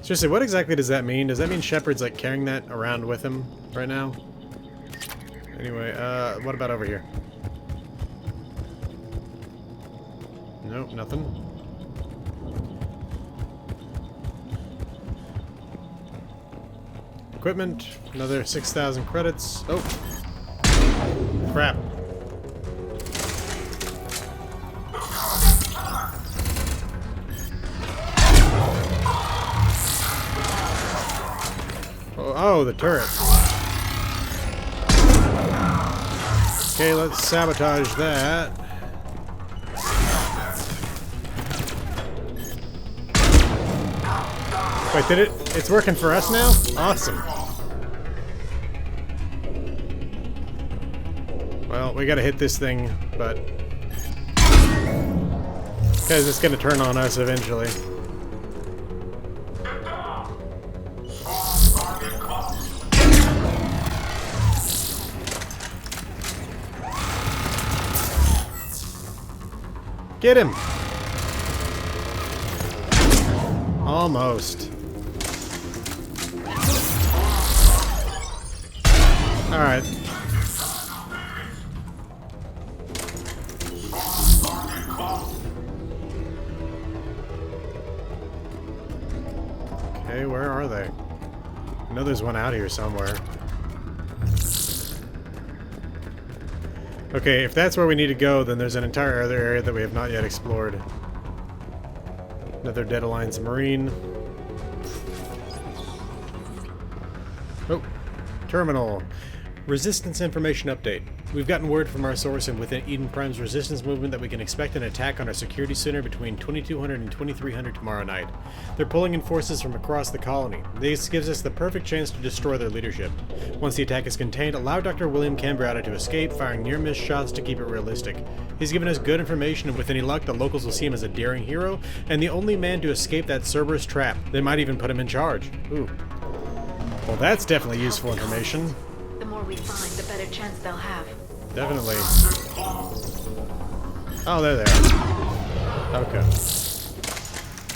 Seriously, what exactly does that mean? Does that mean Shepard's like carrying that around with him right now? Anyway, what about over here? Nope, nothing. Equipment, another 6,000 credits. Oh! Crap. Oh, the turret. Okay, let's sabotage that. Wait, did it? It's working for us now? Awesome. Well, we gotta hit this thing, but... because it's gonna turn on us eventually. Get him! Almost. Alright. Okay, where are they? I know there's one out here somewhere. Okay, if that's where we need to go, then there's an entire other area that we have not yet explored. Another Dead Alliance Marine. Oh, terminal. Resistance information update. We've gotten word from our source and within Eden Prime's resistance movement that we can expect an attack on our security center between 2200 and 2300 tomorrow night. They're pulling in forces from across the colony. This gives us the perfect chance to destroy their leadership. Once the attack is contained, allow Dr. William Cambrata to escape, firing near-miss shots to keep it realistic. He's given us good information, and with any luck, the locals will see him as a daring hero, and the only man to escape that Cerberus trap. They might even put him in charge. Ooh. Well, that's definitely useful information. The more we find, the better chance they'll have. Definitely. Oh, there they are. Okay.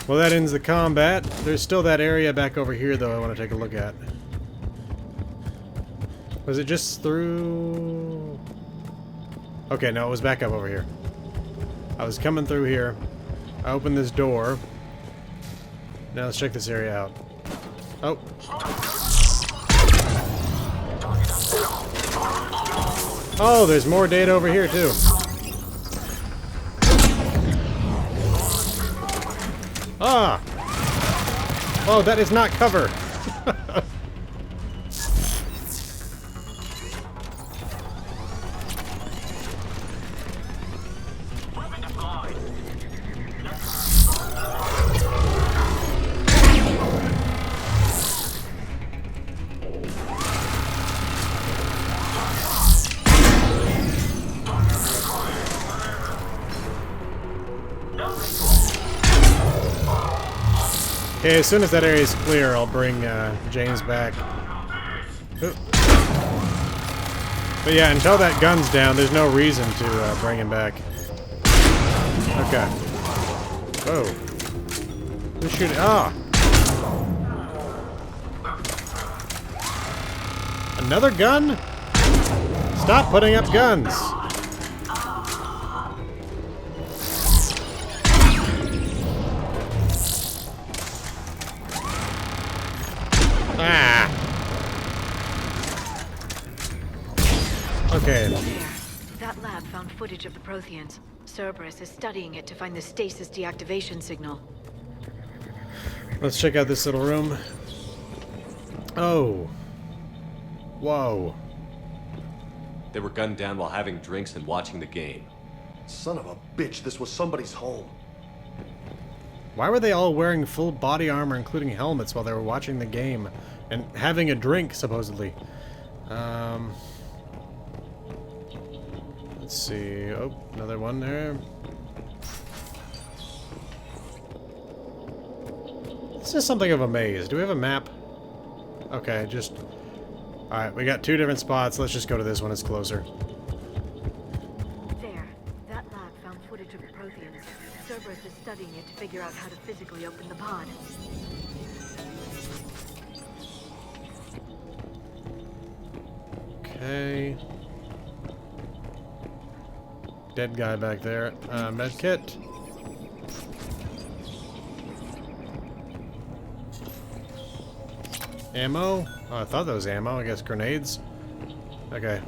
Well, that ends the combat. There's still that area back over here, though, I want to take a look at. Was it just through... Okay, no, it was back up over here. I was coming through here. I opened this door. Now let's check this area out. Oh. Oh, there's more data over here, too. Ah! Oh, that is not cover. Okay, as soon as that area is clear, I'll bring James back. Oop. But yeah, until that gun's down, there's no reason to bring him back. Okay. Whoa. Who's shooting? Ah! Another gun? Stop putting up guns! Ah! Okay. There. That lab found footage of the Protheans. Cerberus is studying it to find the stasis deactivation signal. Let's check out this little room. Oh. Whoa. They were gunned down while having drinks and watching the game. Son of a bitch, this was somebody's home. Why were they all wearing full body armor, including helmets, while they were watching the game? And having a drink, supposedly. Let's see. Oh, another one there. This is something of a maze. Do we have a map? Okay, just... Alright, we got two different spots. Let's just go to this one. It's closer. There. That lab found footage of the Protheans. Cerberus is studying it to figure out how to physically open the pod. Okay. Dead guy back there. Medkit. Ammo? Oh, I thought that was ammo. I guess grenades. Okay.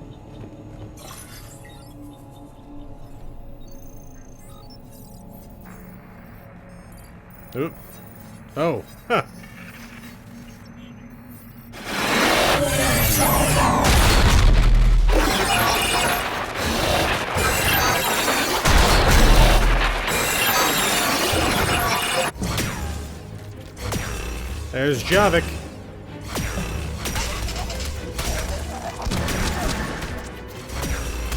Oop. Oh. Huh. There's Javik.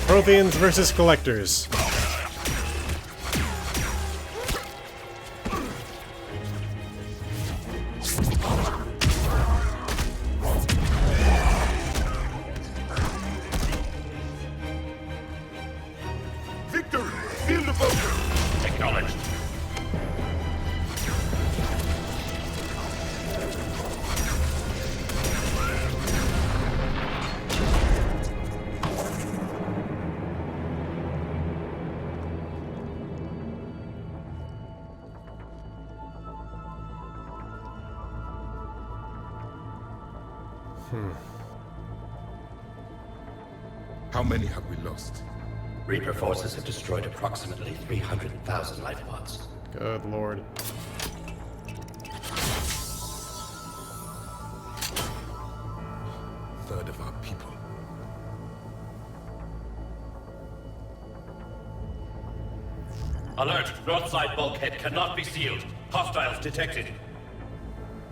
Protheans versus collectors. Victory! Seal the bunker! Acknowledged. How many have we lost? Reaper forces have destroyed approximately 300,000 life pods. Good lord. Third of our people. Alert! North side bulkhead cannot be sealed. Hostiles detected.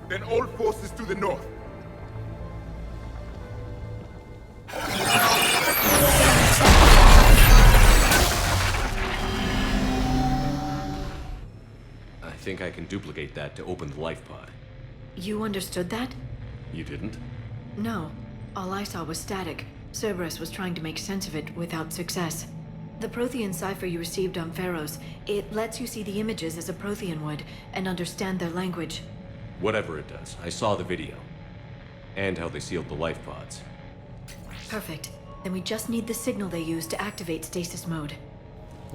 Then all forces to the north. I think I can duplicate that to open the life pod. You understood that? You didn't? No. All I saw was static. Cerberus was trying to make sense of it without success. The Prothean cipher you received on Pharaohs, it lets you see the images as a Prothean would, and understand their language. Whatever it does, I saw the video. And how they sealed the life pods. Perfect. Then we just need the signal they use to activate stasis mode.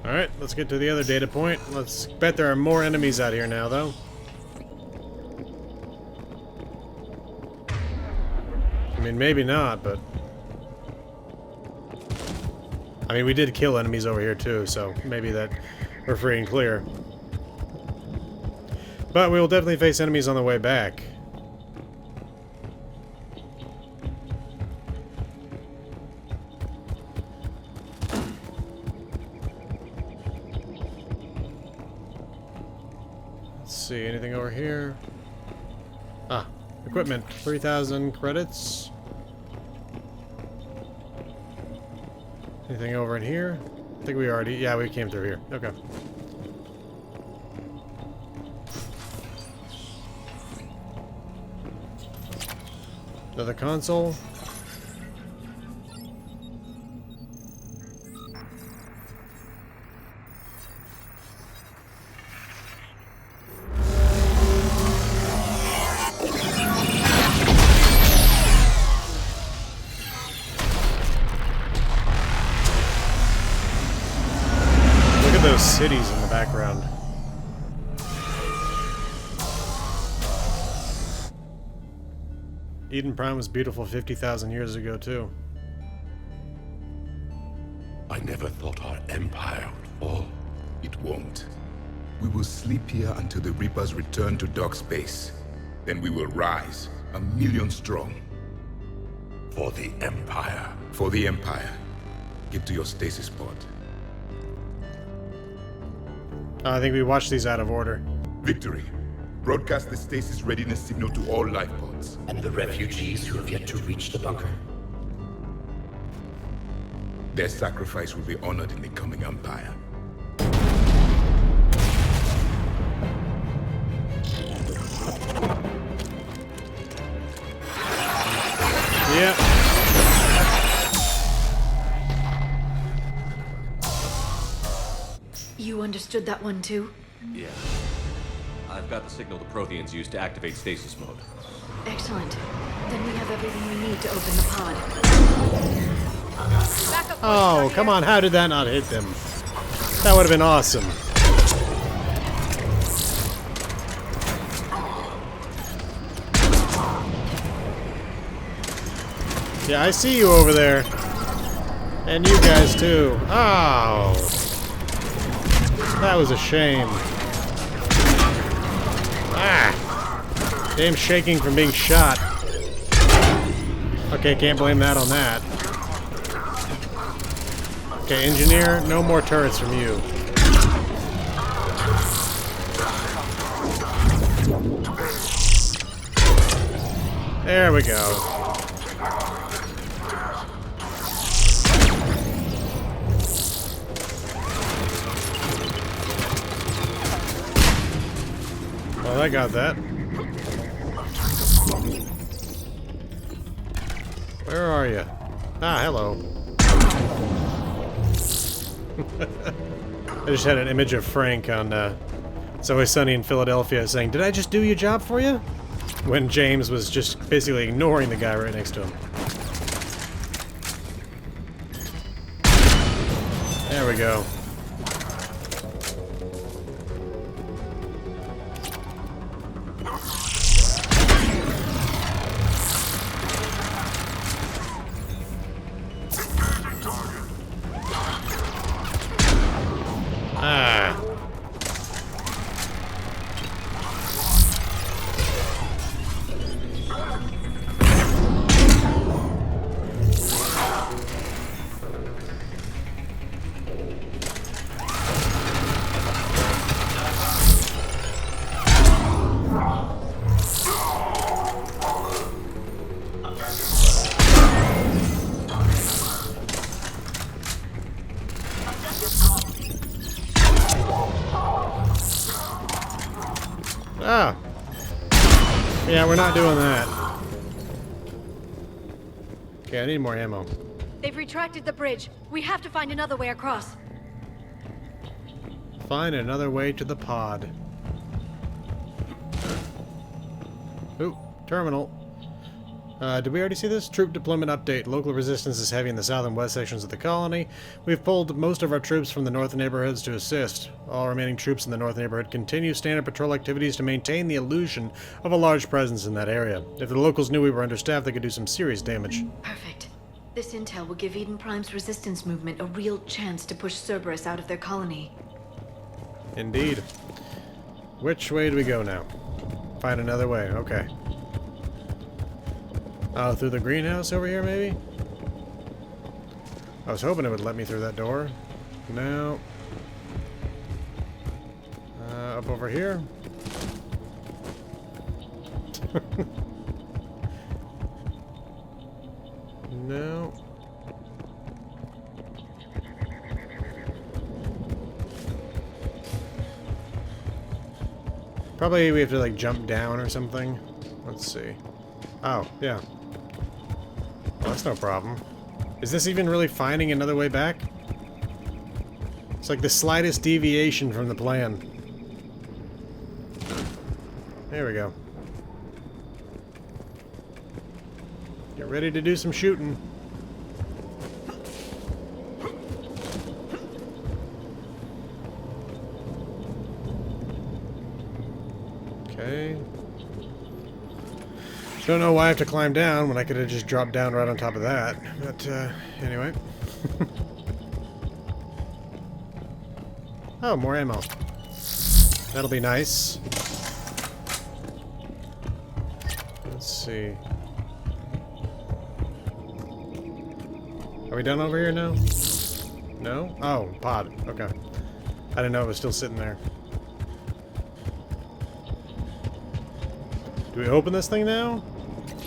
Alright, let's get to the other data point. Let's bet there are more enemies out here now, though. I mean, maybe not, but... I mean, we did kill enemies over here, too, so maybe that we're free and clear. But we will definitely face enemies on the way back. Let's see, anything over here? Ah, equipment, 3,000 credits. Anything over in here? I think we already... Yeah, we came through here. Okay. Another console. Those cities in the background. Eden Prime was beautiful 50,000 years ago, too. I never thought our empire would fall. It won't. We will sleep here until the Reapers return to dark space. Then we will rise, 1,000,000 strong. For the Empire. For the Empire. Get to your stasis pod. I think we watched these out of order. Victory. Broadcast the stasis readiness signal to all life pods. And the refugees who have yet to reach the bunker. Their sacrifice will be honored in the coming Empire. Yeah. You understood that one too? Yeah. I've got the signal the Protheans use to activate stasis mode. Excellent. Then we have everything we need to open the pod. Oh, come on, how did that not hit them? That would have been awesome. Yeah, I see you over there. And you guys too. Oh. That was a shame. Ah! Game's shaking from being shot. Okay, can't blame that on that. Okay, engineer, no more turrets from you. There we go. Well, I got that. Where are you? Ah, hello. I just had an image of Frank on It's Always Sunny in Philadelphia saying, "Did I just do your job for you?" When James was just basically ignoring the guy right next to him. There we go. Ah. Ah. Yeah, we're not doing that. Okay, I need more ammo. They've retracted the bridge. We have to find another way across. find another way to the pod. Ooh, terminal. Did we already see this? Troop deployment update. Local resistance is heavy in the south and west sections of the colony. We've pulled most of our troops from the north neighborhoods to assist. All remaining troops in the north neighborhood continue standard patrol activities to maintain the illusion of a large presence in that area. If the locals knew we were understaffed, they could do some serious damage. Perfect. This intel will give Eden Prime's resistance movement a real chance to push Cerberus out of their colony. Indeed. Which way do we go now? Find another way. Okay. Oh, through the greenhouse over here, maybe? I was hoping it would let me through that door. No. Up over here? No. Probably we have to, like, jump down or something. Let's see. Oh, yeah. Well, that's no problem. Is this even really finding another way back? It's like the slightest deviation from the plan. There we go. Get ready to do some shooting. Okay. Don't know why I have to climb down when I could have just dropped down right on top of that. But, anyway. Oh, more ammo. That'll be nice. Let's see. Are we done over here now? No? Oh, pod. Okay. I didn't know it was still sitting there. Do we open this thing now?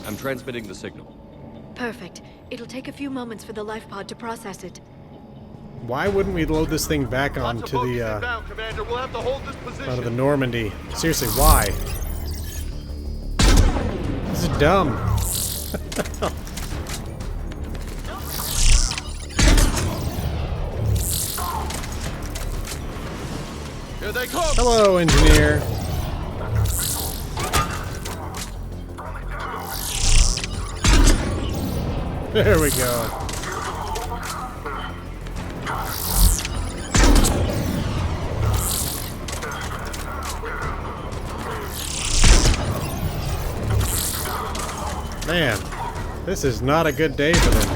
I'm transmitting the signal. Perfect. It'll take a few moments for the life pod to process it. Why wouldn't we load this thing back onto the, out of the Normandy? Seriously, why? This is dumb. Here they come! Hello, engineer. There we go. Man, this is not a good day for them.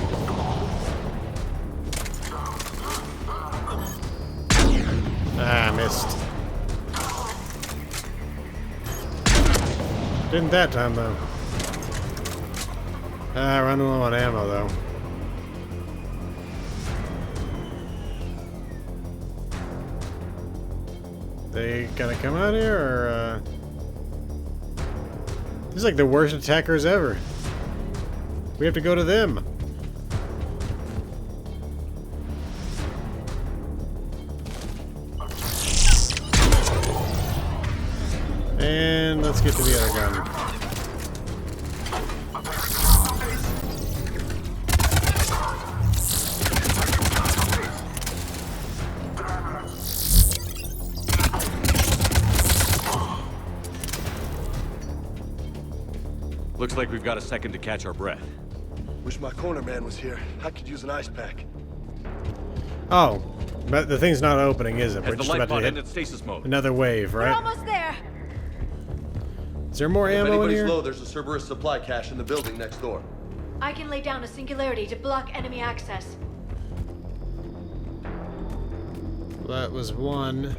Ah, missed. Didn't that time, though. Ah, running low on ammo, though. They gonna come out here, or, This is like the worst attackers ever. We have to go to them. And let's get to the other gun. Looks like we've got a second to catch our breath. Wish my corner man was here. I could use an ice pack. Oh, but the thing's not opening, is it? Has We're the just light about pod to ended hit stasis mode? another wave, We're right? almost there. Is there more If ammo in anybody's here? low, there's a Cerberus supply cache in the building next door. I can lay down a singularity to block enemy access. That was one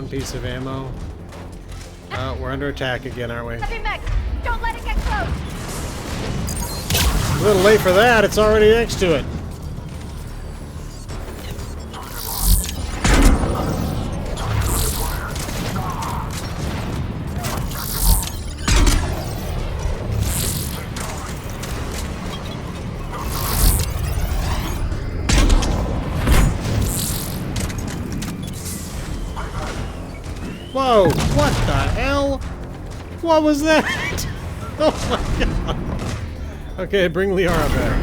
piece of ammo. Oh, we're under attack again, aren't we? Heavy mech, don't let it get close. A little late for that. It's already next to it. Whoa, what the hell? What was that? Oh my god. Okay, bring Liara back.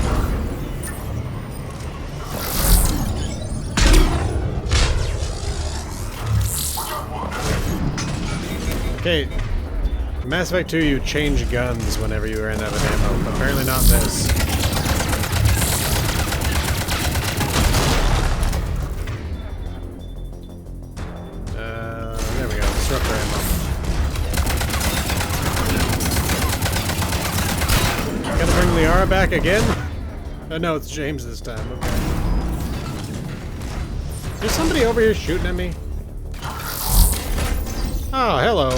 Okay. Mass Effect 2, you change guns whenever you ran out of ammo. But apparently not this. There we go. Disruptor ammo. Gotta bring Liara back again? Oh no, it's James this time. Okay. There's somebody over here shooting at me. Oh, hello.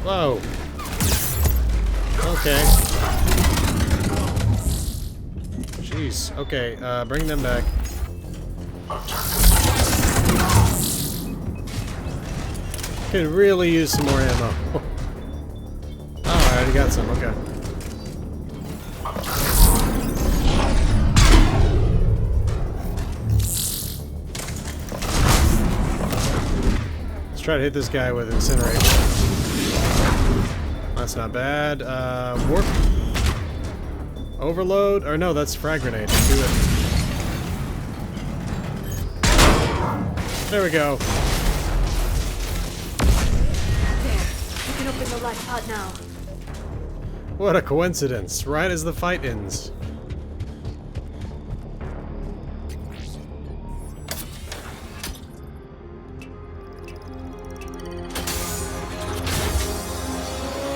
Whoa. Okay. Jeez. Okay, bring them back. Could really use some more ammo. Oh, I already got some. Okay. Let's try to hit this guy with incineration. That's not bad. Warp. Overload. Or no, that's frag grenade. Do it. There we go. Open the life pod now. What a coincidence, right as the fight ends.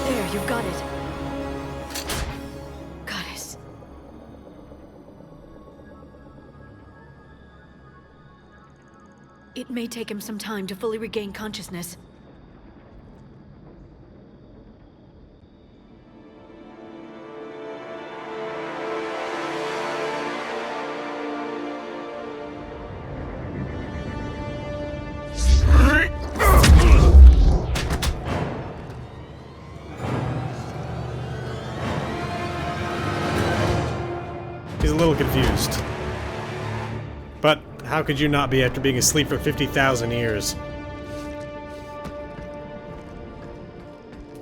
There, you've got it. Goddess. It may take him some time to fully regain consciousness. He's a little confused. But how could you not be after being asleep for 50,000 years?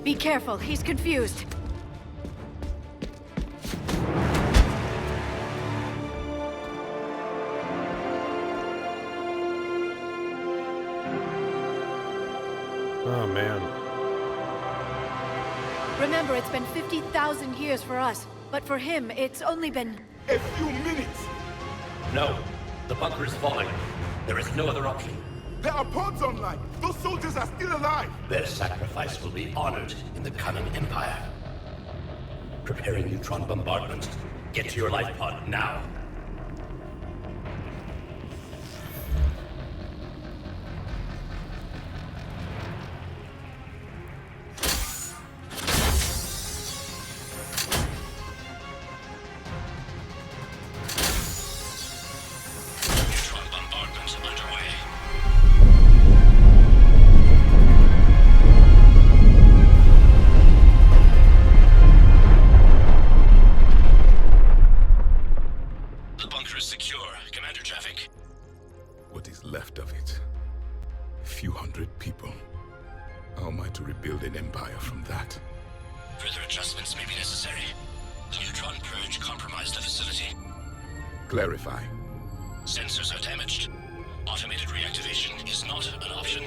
Be careful, he's confused. Oh man. Remember, it's been 50,000 years for us, but for him, it's only been... A few minutes! No. The bunker is falling. There is no other option. There are pods online! Those soldiers are still alive! Their sacrifice will be honored in the coming Empire. Preparing neutron bombardment. Get to your life pod now. Clarify. Sensors are damaged. Automated reactivation is not an option.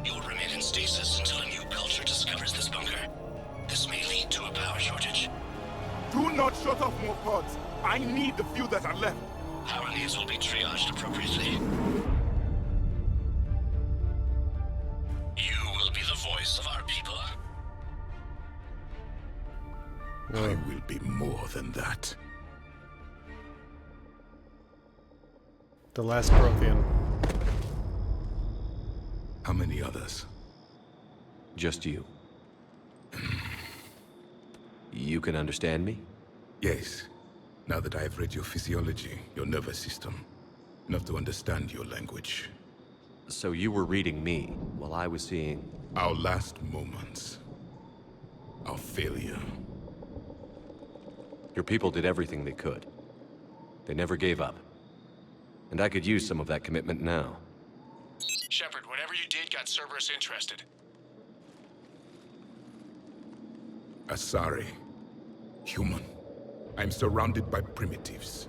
You will remain in stasis until a new culture discovers this bunker. This may lead to a power shortage. Do not shut off more pods. I need the few that are left. Power needs will be triaged appropriately. You will be the voice of our people. I will be more than that. The last Prothean. How many others? Just you. You can understand me? Yes. Now that I have read your physiology, your nervous system, enough to understand your language. So you were reading me while I was seeing... Our last moments. Our failure. Your people did everything they could. They never gave up. And I could use some of that commitment now. Shepard, whatever you did got Cerberus interested. Asari. Human. I'm surrounded by primitives.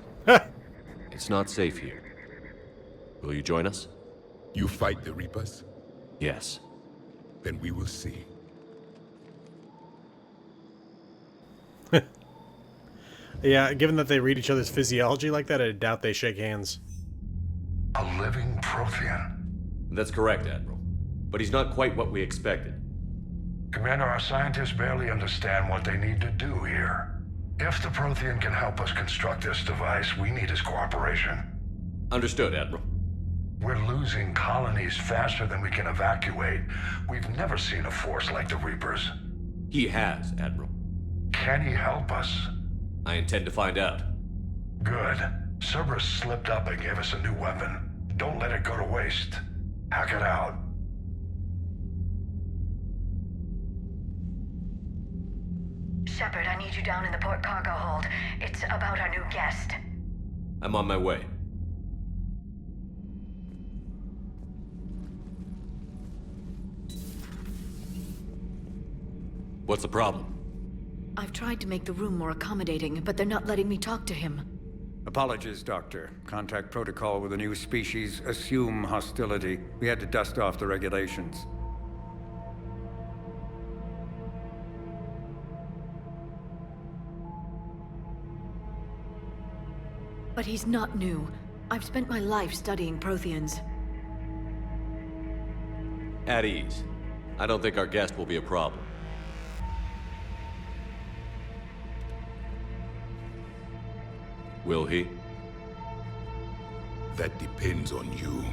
It's not safe here. Will you join us? You fight the Reapers? Yes. Then we will see. Yeah, given that they read each other's physiology like that, I doubt they shake hands. A living Prothean. That's correct, Admiral. But he's not quite what we expected. Commander, our scientists barely understand what they need to do here. If the Prothean can help us construct this device, we need his cooperation. Understood, Admiral. We're losing colonies faster than we can evacuate. We've never seen a force like the Reapers. He has, Admiral. Can he help us? I intend to find out. Good. Cerberus slipped up and gave us a new weapon. Don't let it go to waste. Hack it out. Shepard, I need you down in the port cargo hold. It's about our new guest. I'm on my way. What's the problem? I've tried to make the room more accommodating, but they're not letting me talk to him. Apologies, Doctor. Contact protocol with a new species. Assume hostility. We had to dust off the regulations. But he's not new. I've spent my life studying Protheans. At ease. I don't think our guest will be a problem. Will he? That depends on you.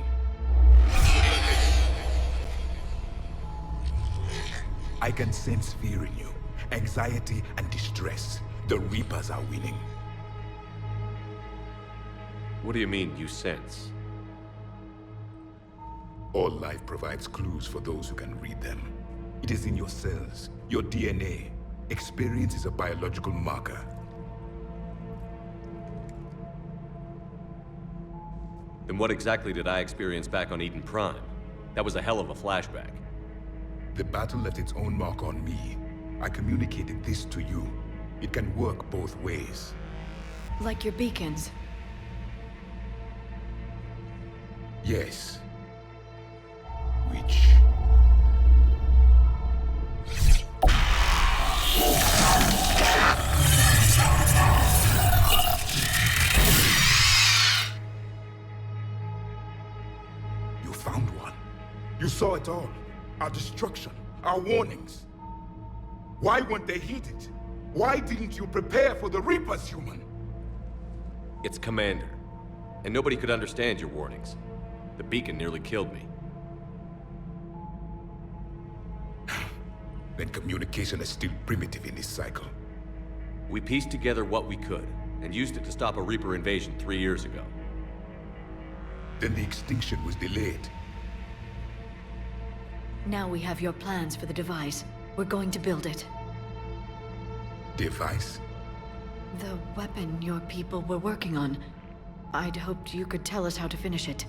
I can sense fear in you, anxiety and distress. The Reapers are winning. What do you mean, you sense? All life provides clues for those who can read them. It is in your cells, your DNA. Experience is a biological marker. Then what exactly did I experience back on Eden Prime? That was a hell of a flashback. The battle left its own mark on me. I communicated this to you. It can work both ways. Like your beacons. Yes. Which... You found one. You saw it all. Our destruction, our warnings. Why weren't they heeded? Why didn't you prepare for the Reapers, human? It's Commander. And nobody could understand your warnings. The beacon nearly killed me. Then communication is still primitive in this cycle. We pieced together what we could, and used it to stop a Reaper invasion 3 years ago. Then the extinction was delayed. Now we have your plans for the device. We're going to build it. Device? The weapon your people were working on. I'd hoped you could tell us how to finish it.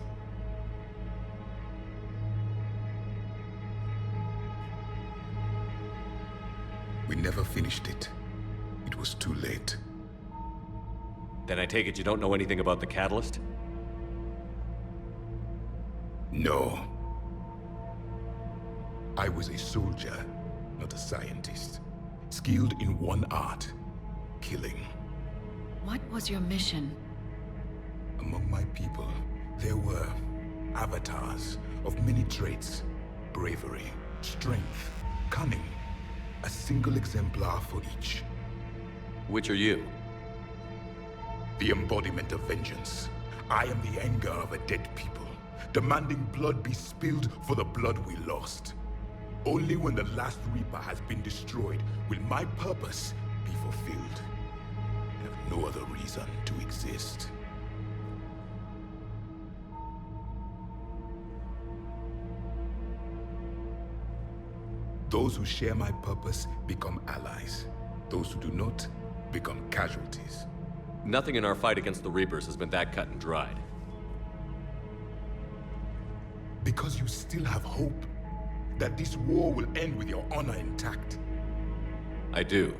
We never finished it. It was too late. Then I take it you don't know anything about the catalyst? No. I was a soldier, not a scientist. Skilled in one art, killing. What was your mission? Among my people, there were avatars of many traits. Bravery, strength, cunning. A single exemplar for each. Which are you? The embodiment of vengeance. I am the anger of a dead people, demanding blood be spilled for the blood we lost. Only when the last Reaper has been destroyed will my purpose be fulfilled. I have no other reason to exist. Those who share my purpose become allies. Those who do not become casualties. Nothing in our fight against the Reapers has been that cut and dried. Because you still have hope that this war will end with your honor intact. I do.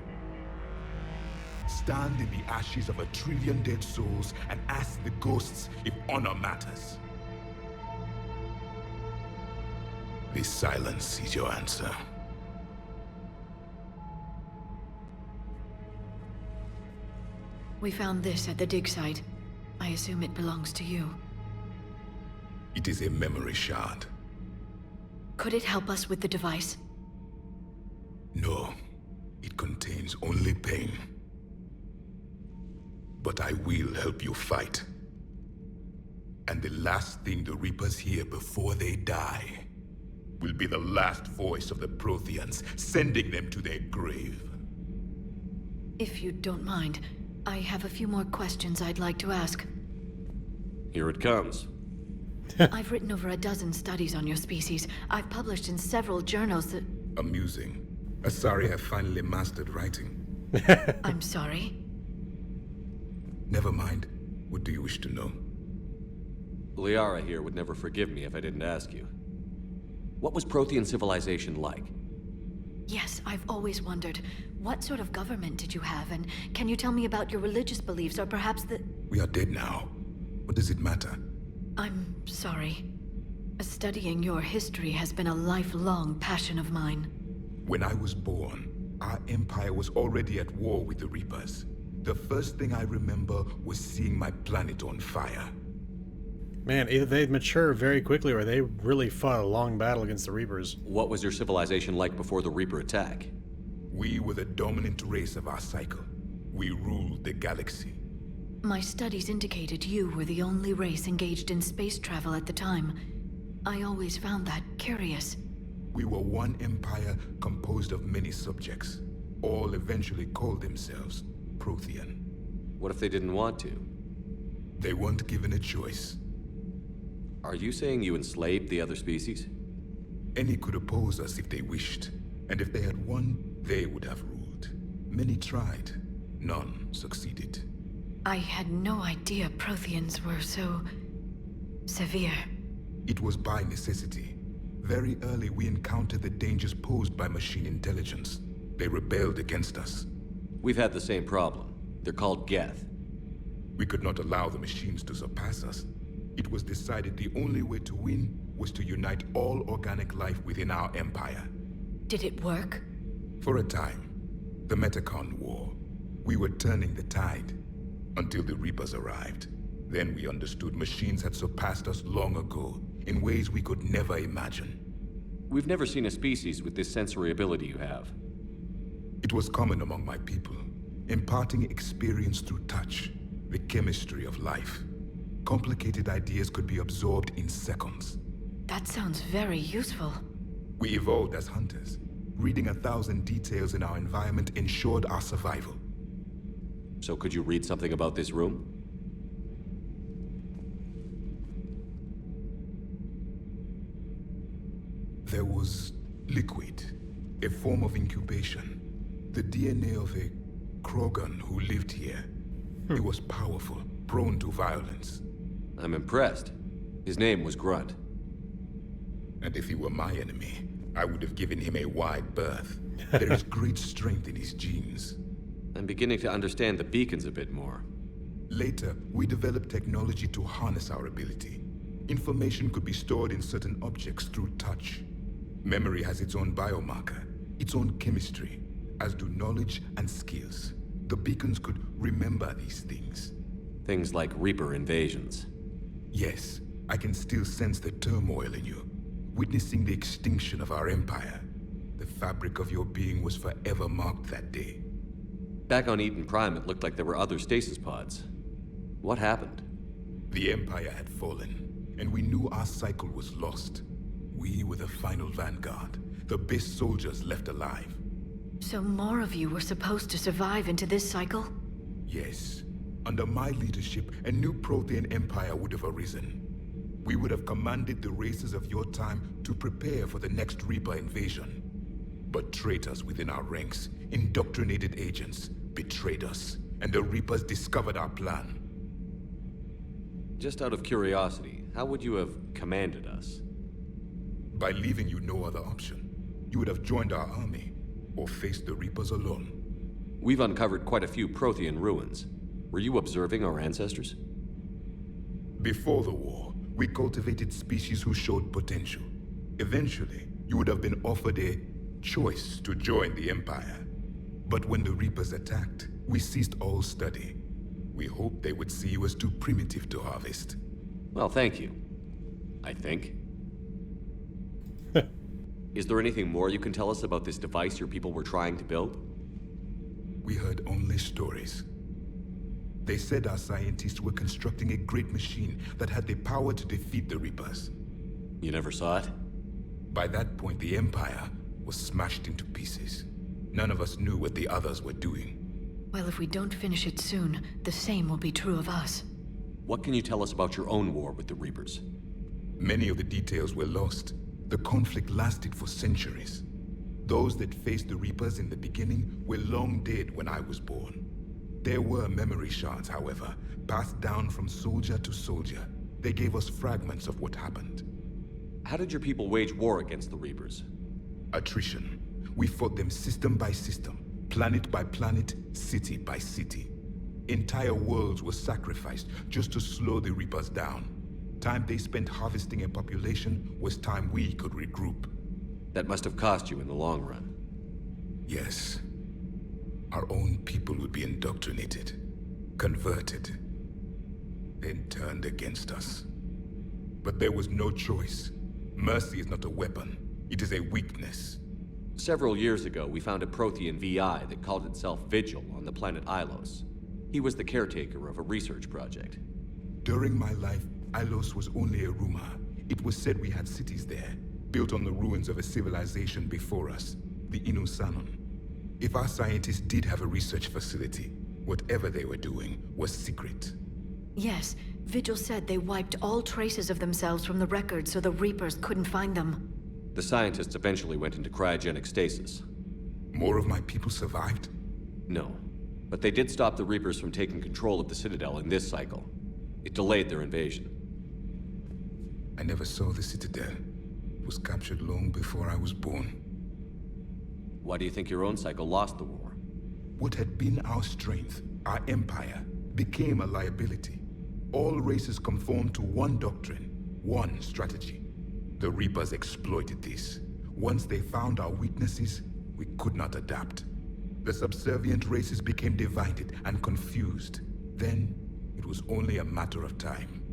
stand in the ashes of 1 trillion dead souls and ask the ghosts if honor matters. This silence is your answer. We found this at the dig site. I assume it belongs to you. It is a memory shard. Could it help us with the device? No, it contains only pain. But I will help you fight. And the last thing the Reapers hear before they die will be the last voice of the Protheans, sending them to their grave. If you don't mind, I have a few more questions I'd like to ask. Here it comes. I've written over a dozen studies on your species. I've published in several journals that... Amusing. Asari have finally mastered writing. I'm sorry? Never mind. What do you wish to know? Liara here would never forgive me if I didn't ask you. What was Prothean civilization like? Yes, I've always wondered. What sort of government did you have, and can you tell me about your religious beliefs, or perhaps the... We are dead now. What does it matter? I'm sorry. Studying your history has been a lifelong passion of mine. When I was born, our empire was already at war with the Reapers. The first thing I remember was seeing my planet on fire. Man, either they mature very quickly or they really fought a long battle against the Reapers. What was your civilization like before the Reaper attack? We were the dominant race of our cycle. We ruled the galaxy. My studies indicated you were the only race engaged in space travel at the time. I always found that curious. We were one empire composed of many subjects. All eventually called themselves Prothean. What if they didn't want to? They weren't given a choice. Are you saying you enslaved the other species? Any could oppose us if they wished. And if they had won, they would have ruled. Many tried. None succeeded. I had no idea Protheans were so... severe. It was by necessity. Very early we encountered the dangers posed by machine intelligence. They rebelled against us. We've had the same problem. They're called Geth. We could not allow the machines to surpass us. It was decided the only way to win was to unite all organic life within our empire. Did it work? For a time. The Metacon War. We were turning the tide. Until the Reapers arrived. Then we understood machines had surpassed us long ago, in ways we could never imagine. We've never seen a species with this sensory ability you have. It was common among my people, imparting experience through touch, the chemistry of life. Complicated ideas could be absorbed in seconds. That sounds very useful. We evolved as hunters. Reading 1,000 details in our environment ensured our survival. So could you read something about this room? There was liquid, a form of incubation. The DNA of a Krogan who lived here. He was powerful, prone to violence. I'm impressed. His name was Grunt. And if he were my enemy, I would have given him a wide berth. There is great strength in his genes. I'm beginning to understand the beacons a bit more. Later, we developed technology to harness our ability. Information could be stored in certain objects through touch. Memory has its own biomarker, its own chemistry, as do knowledge and skills. The beacons could remember these things. Things like Reaper invasions. Yes, I can still sense the turmoil in you, witnessing the extinction of our empire. The fabric of your being was forever marked that day. Back on Eden Prime, it looked like there were other stasis pods. What happened? The Empire had fallen, and we knew our cycle was lost. We were the final vanguard, the best soldiers left alive. So more of you were supposed to survive into this cycle? Yes. Under my leadership, a new Prothean Empire would have arisen. We would have commanded the races of your time to prepare for the next Reaper invasion. But traitors within our ranks, indoctrinated agents, betrayed us, and the Reapers discovered our plan. Just out of curiosity, how would you have commanded us? By leaving you no other option. You would have joined our army, or faced the Reapers alone. We've uncovered quite a few Prothean ruins. Were you observing our ancestors? Before the war, we cultivated species who showed potential. Eventually, you would have been offered a choice to join the Empire. But when the Reapers attacked, we ceased all study. We hoped they would see you as too primitive to harvest. Well, thank you. I think. Is there anything more you can tell us about this device your people were trying to build? We heard only stories. They said our scientists were constructing a great machine that had the power to defeat the Reapers. You never saw it? By that point, the Empire was smashed into pieces. None of us knew what the others were doing. Well, if we don't finish it soon, the same will be true of us. What can you tell us about your own war with the Reapers? Many of the details were lost. The conflict lasted for centuries. Those that faced the Reapers in the beginning were long dead when I was born. There were memory shards, however, passed down from soldier to soldier. They gave us fragments of what happened. How did your people wage war against the Reapers? Attrition. We fought them system by system, planet by planet, city by city. Entire worlds were sacrificed just to slow the Reapers down. Time they spent harvesting a population was time we could regroup. That must have cost you in the long run. Yes. Our own people would be indoctrinated, converted, then turned against us. But there was no choice. Mercy is not a weapon. It is a weakness. Several years ago, we found a Prothean VI that called itself Vigil on the planet Ilos. He was the caretaker of a research project. During my life, Ilos was only a rumor. It was said we had cities there, built on the ruins of a civilization before us, the Inusanon. If our scientists did have a research facility, whatever they were doing was secret. Yes, Vigil said they wiped all traces of themselves from the records so the Reapers couldn't find them. The scientists eventually went into cryogenic stasis. More of my people survived? No, but they did stop the Reapers from taking control of the Citadel in this cycle. It delayed their invasion. I never saw the Citadel. It was captured long before I was born. Why do you think your own cycle lost the war? What had been our strength, our empire, became a liability. All races conformed to one doctrine, one strategy. The Reapers exploited this. Once they found our weaknesses, we could not adapt. The subservient races became divided and confused. Then, it was only a matter of time.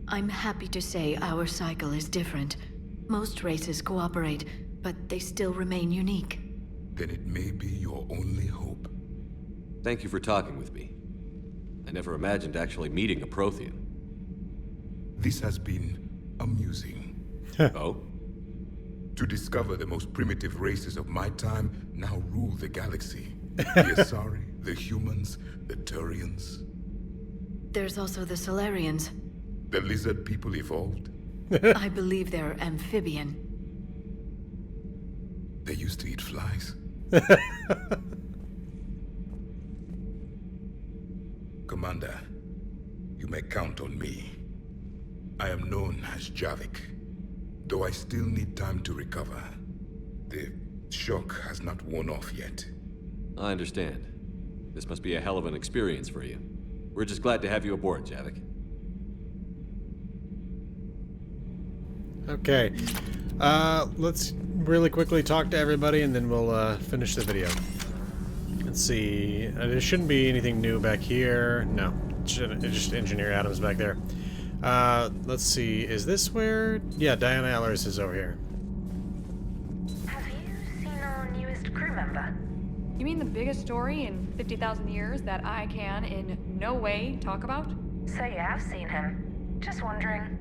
I'm happy to say our cycle is different. Most races cooperate, but they still remain unique. Then it may be your only hope. Thank you for talking with me. I never imagined actually meeting a Prothean. This has been amusing. Oh? To discover the most primitive races of my time now rule the galaxy. The Asari, the humans, the Turians. There's also the Solarians. The lizard people evolved? I believe they're amphibian. They used to eat flies. Commander, you may count on me. I am known as Javik, though I still need time to recover. The shock has not worn off yet. I understand. This must be a hell of an experience for you. We're just glad to have you aboard, Javik. Okay. Let's really quickly talk to everybody and then we'll finish the video. Let's see. There shouldn't be anything new back here. No. It's just Engineer Adams back there. Let's see. Is this where... Yeah, Diana Allers is over here. Have you seen our newest crew member? You mean the biggest story in 50,000 years that I can in no way talk about? So you have seen him. Just wondering.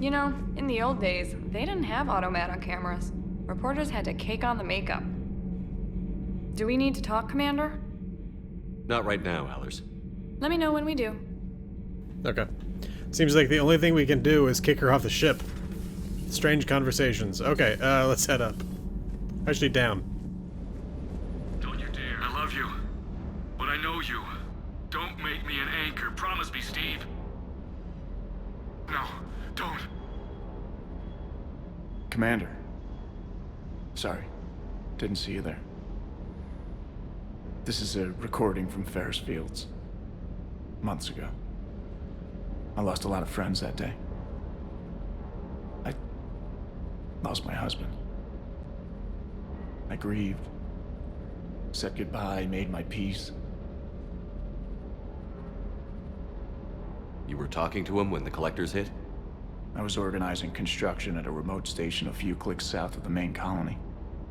You know, in the old days, they didn't have automatic cameras. Reporters had to cake on the makeup. Do we need to talk, Commander? Not right now, Allers. Let me know when we do. Okay. Seems like the only thing we can do is kick her off the ship. Strange conversations. Okay, let's head up. Actually, down. Don't you dare. I love you. But I know you. Don't make me an anchor. Promise me, Steve. No, don't. Commander. Sorry. Didn't see you there. This is a recording from Ferris Fields. Months ago. I lost a lot of friends that day. I lost my husband. I grieved. Said goodbye, made my peace. You were talking to him when the collectors hit? I was organizing construction at a remote station a few clicks south of the main colony.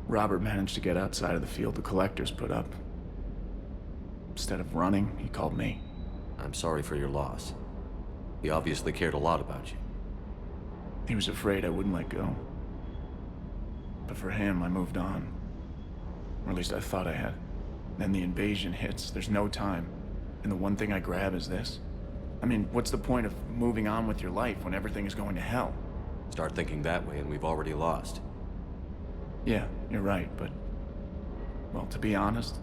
Robert managed to get outside of the field the collectors put up. Instead of running, he called me. I'm sorry for your loss. He obviously cared a lot about you. He was afraid I wouldn't let go. But for him, I moved on. Or at least I thought I had. Then the invasion hits, there's no time. And the one thing I grab is this. I mean, what's the point of moving on with your life when everything is going to hell? Start thinking that way and we've already lost. Yeah, you're right, but... well, to be honest,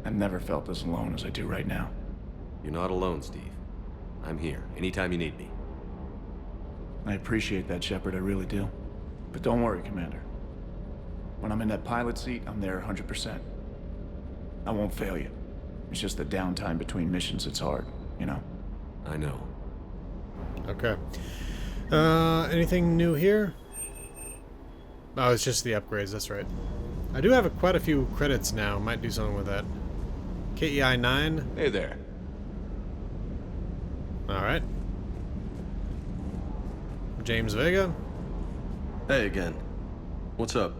I've never felt as alone as I do right now. You're not alone, Steve. I'm here, anytime you need me. I appreciate that, Shepard, I really do. But don't worry, Commander. When I'm in that pilot seat, I'm there 100%. I won't fail you. It's just the downtime between missions that's hard, you know? I know. Okay. Anything new here? Oh, it's just the upgrades, that's right. I do have quite a few credits now. Might do something with that. KEI 9. Hey there. Alright. James Vega. Hey again. What's up?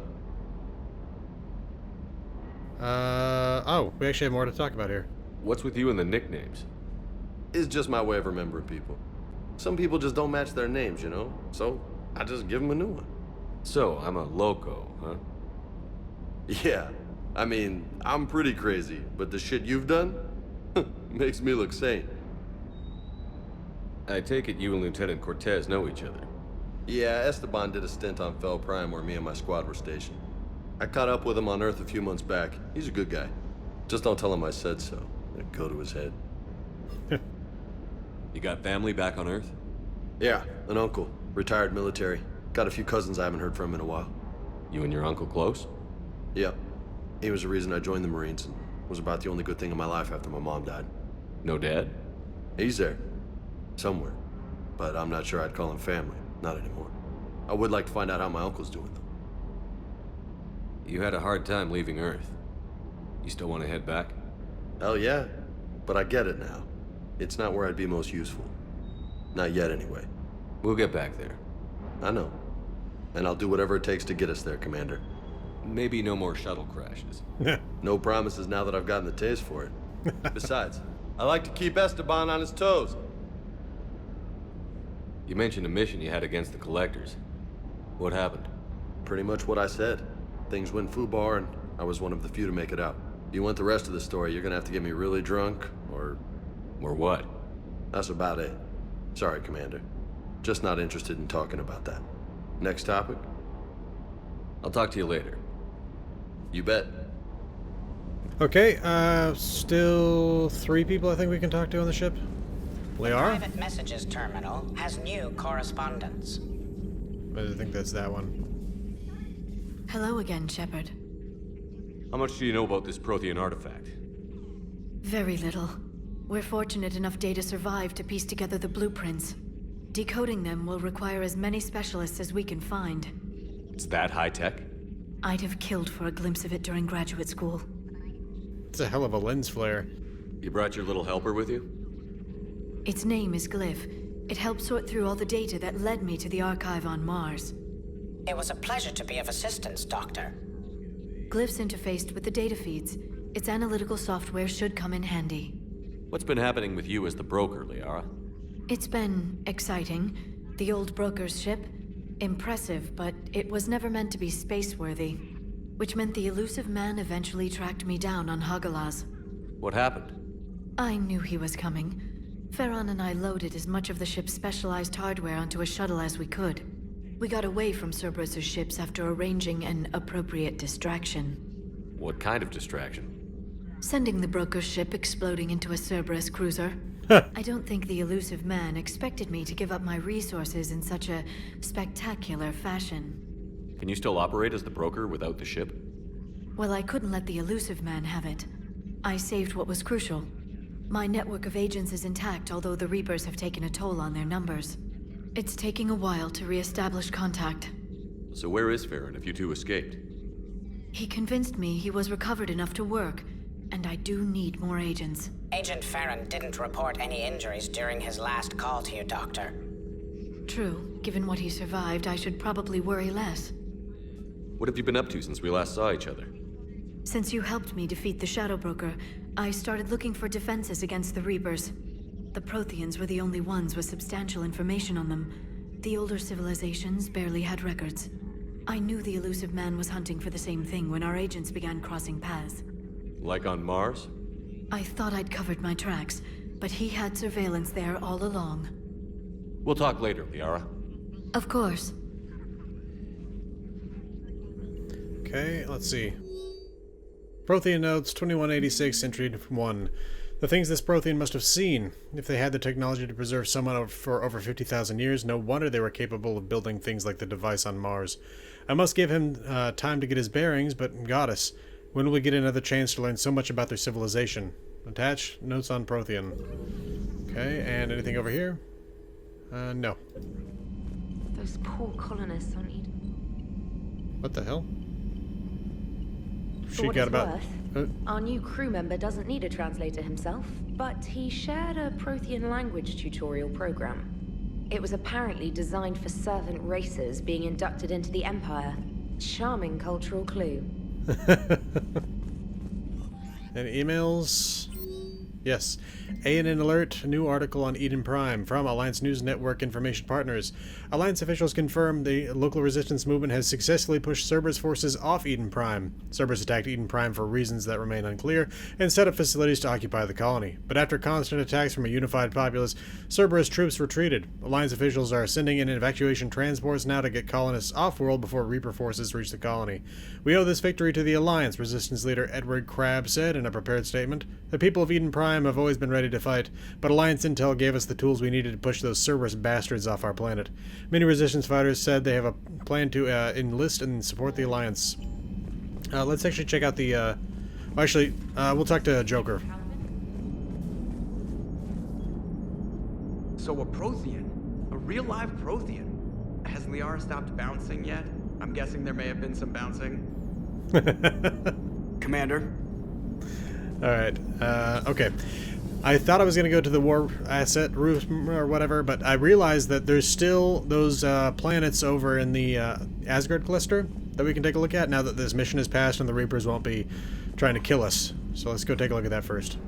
Oh, we actually have more to talk about here. What's with you and the nicknames? It's just my way of remembering people. Some people just don't match their names, you know? So, I just give them a new one. So, I'm a loco, huh? Yeah. I mean, I'm pretty crazy, but the shit you've done makes me look sane. I take it you and Lieutenant Cortez know each other. Yeah, Esteban did a stint on Fel Prime where me and my squad were stationed. I caught up with him on Earth a few months back. He's a good guy. Just don't tell him I said so. It'd go to his head. You got family back on Earth? Yeah, an uncle. Retired military. Got a few cousins I haven't heard from in a while. You and your uncle close? Yep. He was the reason I joined the Marines and was about the only good thing in my life after my mom died. No dad? He's there. Somewhere. But I'm not sure I'd call him family. Not anymore. I would like to find out how my uncle's doing, though. You had a hard time leaving Earth. You still want to head back? Hell yeah. But I get it now. It's not where I'd be most useful. Not yet, anyway. We'll get back there. I know. And I'll do whatever it takes to get us there, Commander. Maybe no more shuttle crashes. No promises now that I've gotten the taste for it. Besides, I like to keep Esteban on his toes. You mentioned a mission you had against the Collectors. What happened? Pretty much what I said. Things went foobar, and I was one of the few to make it out. If you want the rest of the story, you're gonna have to get me really drunk, or... Or what? That's about it. Sorry, Commander. Just not interested in talking about that. Next topic? I'll talk to you later. You bet. Okay, still 3 people I think we can talk to on the ship. Liara? Private messages terminal has new correspondence. I think that's that one. Hello again, Shepard. How much do you know about this Prothean Artifact? Very little. We're fortunate enough Data survived to piece together the blueprints. Decoding them will require as many specialists as we can find. It's that high-tech? I'd have killed for a glimpse of it during graduate school. It's a hell of a lens flare. You brought your little helper with you? Its name is Glyph. It helped sort through all the data that led me to the archive on Mars. It was a pleasure to be of assistance, Doctor. Glyph's interfaced with the data feeds. Its analytical software should come in handy. What's been happening with you as the broker, Liara? It's been exciting. The old broker's ship. Impressive, but it was never meant to be space-worthy. Which meant the elusive man eventually tracked me down on Hagalaz. What happened? I knew he was coming. Farron and I loaded as much of the ship's specialized hardware onto a shuttle as we could. We got away from Cerberus' ships after arranging an appropriate distraction. What kind of distraction? Sending the broker's ship exploding into a Cerberus cruiser. I don't think the elusive man expected me to give up my resources in such a spectacular fashion. Can you still operate as the broker without the ship? Well, I couldn't let the elusive man have it. I saved what was crucial. My network of agents is intact, although the Reapers have taken a toll on their numbers. It's taking a while to re-establish contact. So where is Farron if you two escaped? He convinced me he was recovered enough to work, and I do need more agents. Agent Farron didn't report any injuries during his last call to you, Doctor. True. Given what he survived, I should probably worry less. What have you been up to since we last saw each other? Since you helped me defeat the Shadow Broker, I started looking for defenses against the Reapers. The Protheans were the only ones with substantial information on them. The older civilizations barely had records. I knew the elusive man was hunting for the same thing when our agents began crossing paths. Like on Mars? I thought I'd covered my tracks, but he had surveillance there all along. We'll talk later, Liara. Of course. Okay, let's see. Prothean notes 2186, entry 1. The things this Prothean must have seen. If they had the technology to preserve someone for over 50,000 years, no wonder they were capable of building things like the device on Mars. I must give him time to get his bearings, but goddess, when will we get another chance to learn so much about their civilization? Attach notes on Prothean. Okay, and anything over here? No. Those poor colonists on Eden. What the hell? For what it's worth, our new crew member doesn't need a translator himself, but he shared a Prothean language tutorial program. It was apparently designed for servant races being inducted into the Empire. Charming cultural clue. Any emails? Yes. ANN alert, new article on Eden Prime from Alliance News Network Information Partners. Alliance officials confirm the local resistance movement has successfully pushed Cerberus forces off Eden Prime. Cerberus attacked Eden Prime for reasons that remain unclear and set up facilities to occupy the colony. But after constant attacks from a unified populace, Cerberus troops retreated. Alliance officials are sending in evacuation transports now to get colonists off-world before Reaper forces reach the colony. We owe this victory to the Alliance, Resistance leader Edward Crabb said in a prepared statement. The people of Eden Prime have always been ready to fight, but Alliance intel gave us the tools we needed to push those Cerberus bastards off our planet. Many Resistance fighters said they have a plan to enlist and support the Alliance. Let's actually check out the, we'll talk to Joker. So a Prothean? A real live Prothean? Has Liara stopped bouncing yet? I'm guessing there may have been some bouncing. Commander? Alright, okay. I thought I was going to go to the war asset room or whatever, but I realized that there's still those planets over in the Asgard cluster that we can take a look at now that this mission is passed and the Reapers won't be trying to kill us. So let's go take a look at that first.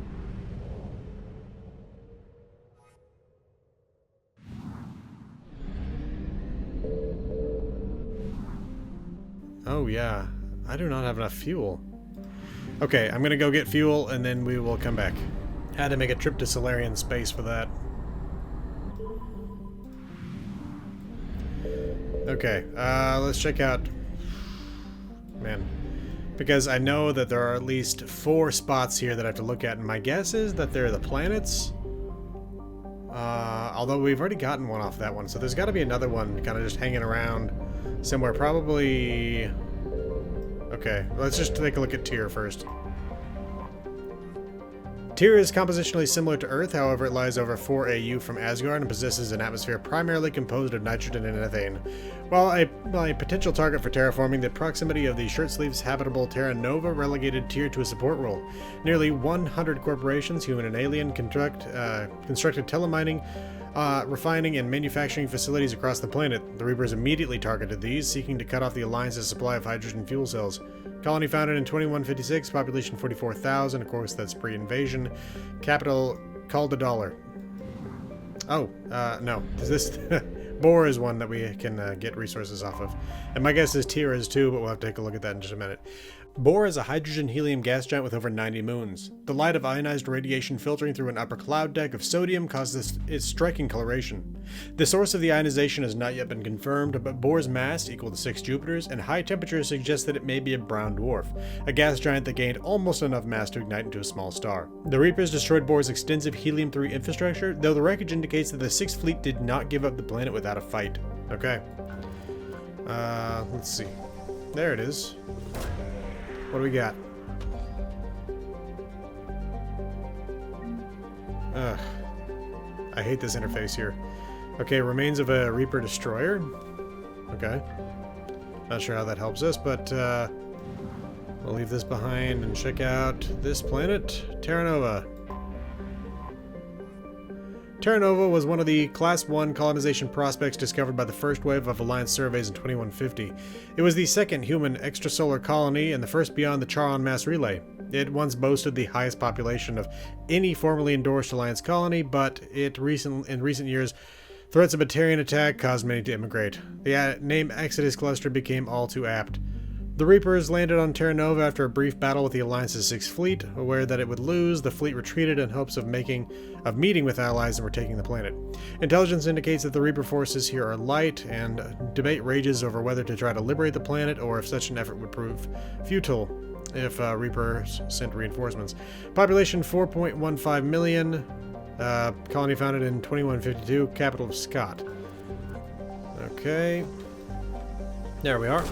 Oh yeah, I do not have enough fuel. Okay, I'm gonna go get fuel and then we will come back. Had to make a trip to Solarian space for that. Okay, let's check out... Man. Because I know that there are at least 4 spots here that I have to look at, and my guess is that they're the planets. Although we've already gotten one off that one, so there's got to be another one kind of just hanging around somewhere. Probably... Okay, let's just take a look at Tyr first. Tyr is compositionally similar to Earth, however it lies over 4 AU from Asgard and possesses an atmosphere primarily composed of nitrogen and methane. While a potential target for terraforming, the proximity of the shirt-sleeves habitable Terra Nova relegated Tyr to a support role. Nearly 100 corporations, human and alien, constructed telemining, refining, and manufacturing facilities across the planet. The Reapers immediately targeted these, seeking to cut off the Alliance's supply of hydrogen fuel cells. Colony founded in 2156, population 44,000, of course that's pre-invasion. Capital called a dollar. Oh, no. Is this... Bohr is one that we can get resources off of. And my guess is Tyr is too, but we'll have to take a look at that in just a minute. Bohr is a hydrogen-helium gas giant with over 90 moons. The light of ionized radiation filtering through an upper cloud deck of sodium causes its striking coloration. The source of the ionization has not yet been confirmed, but Bohr's mass, equal to 6 Jupiters, and high temperatures suggest that it may be a brown dwarf, a gas giant that gained almost enough mass to ignite into a small star. The Reapers destroyed Bohr's extensive helium-3 infrastructure, though the wreckage indicates that the Sixth Fleet did not give up the planet without a fight. Okay. Let's see. There it is. What do we got? Ugh. I hate this interface here. Okay, remains of a Reaper destroyer. Okay. Not sure how that helps us, but we'll leave this behind and check out this planet, Terra Nova. Terra Nova was one of the Class 1 colonization prospects discovered by the first wave of Alliance surveys in 2150. It was the second human extrasolar colony and the first beyond the Charon mass relay. It once boasted the highest population of any formerly endorsed Alliance colony, but in recent years, threats of a Batarian attack caused many to immigrate. The name Exodus Cluster became all too apt. The Reapers landed on Terra Nova after a brief battle with the Alliance's 6th Fleet. Aware that it would lose, the fleet retreated in hopes of meeting with allies and retaking the planet. Intelligence indicates that the Reaper forces here are light, and debate rages over whether to try to liberate the planet or if such an effort would prove futile if Reapers sent reinforcements. Population 4.15 million. Colony founded in 2152. Capital of Scott. Okay. There we are.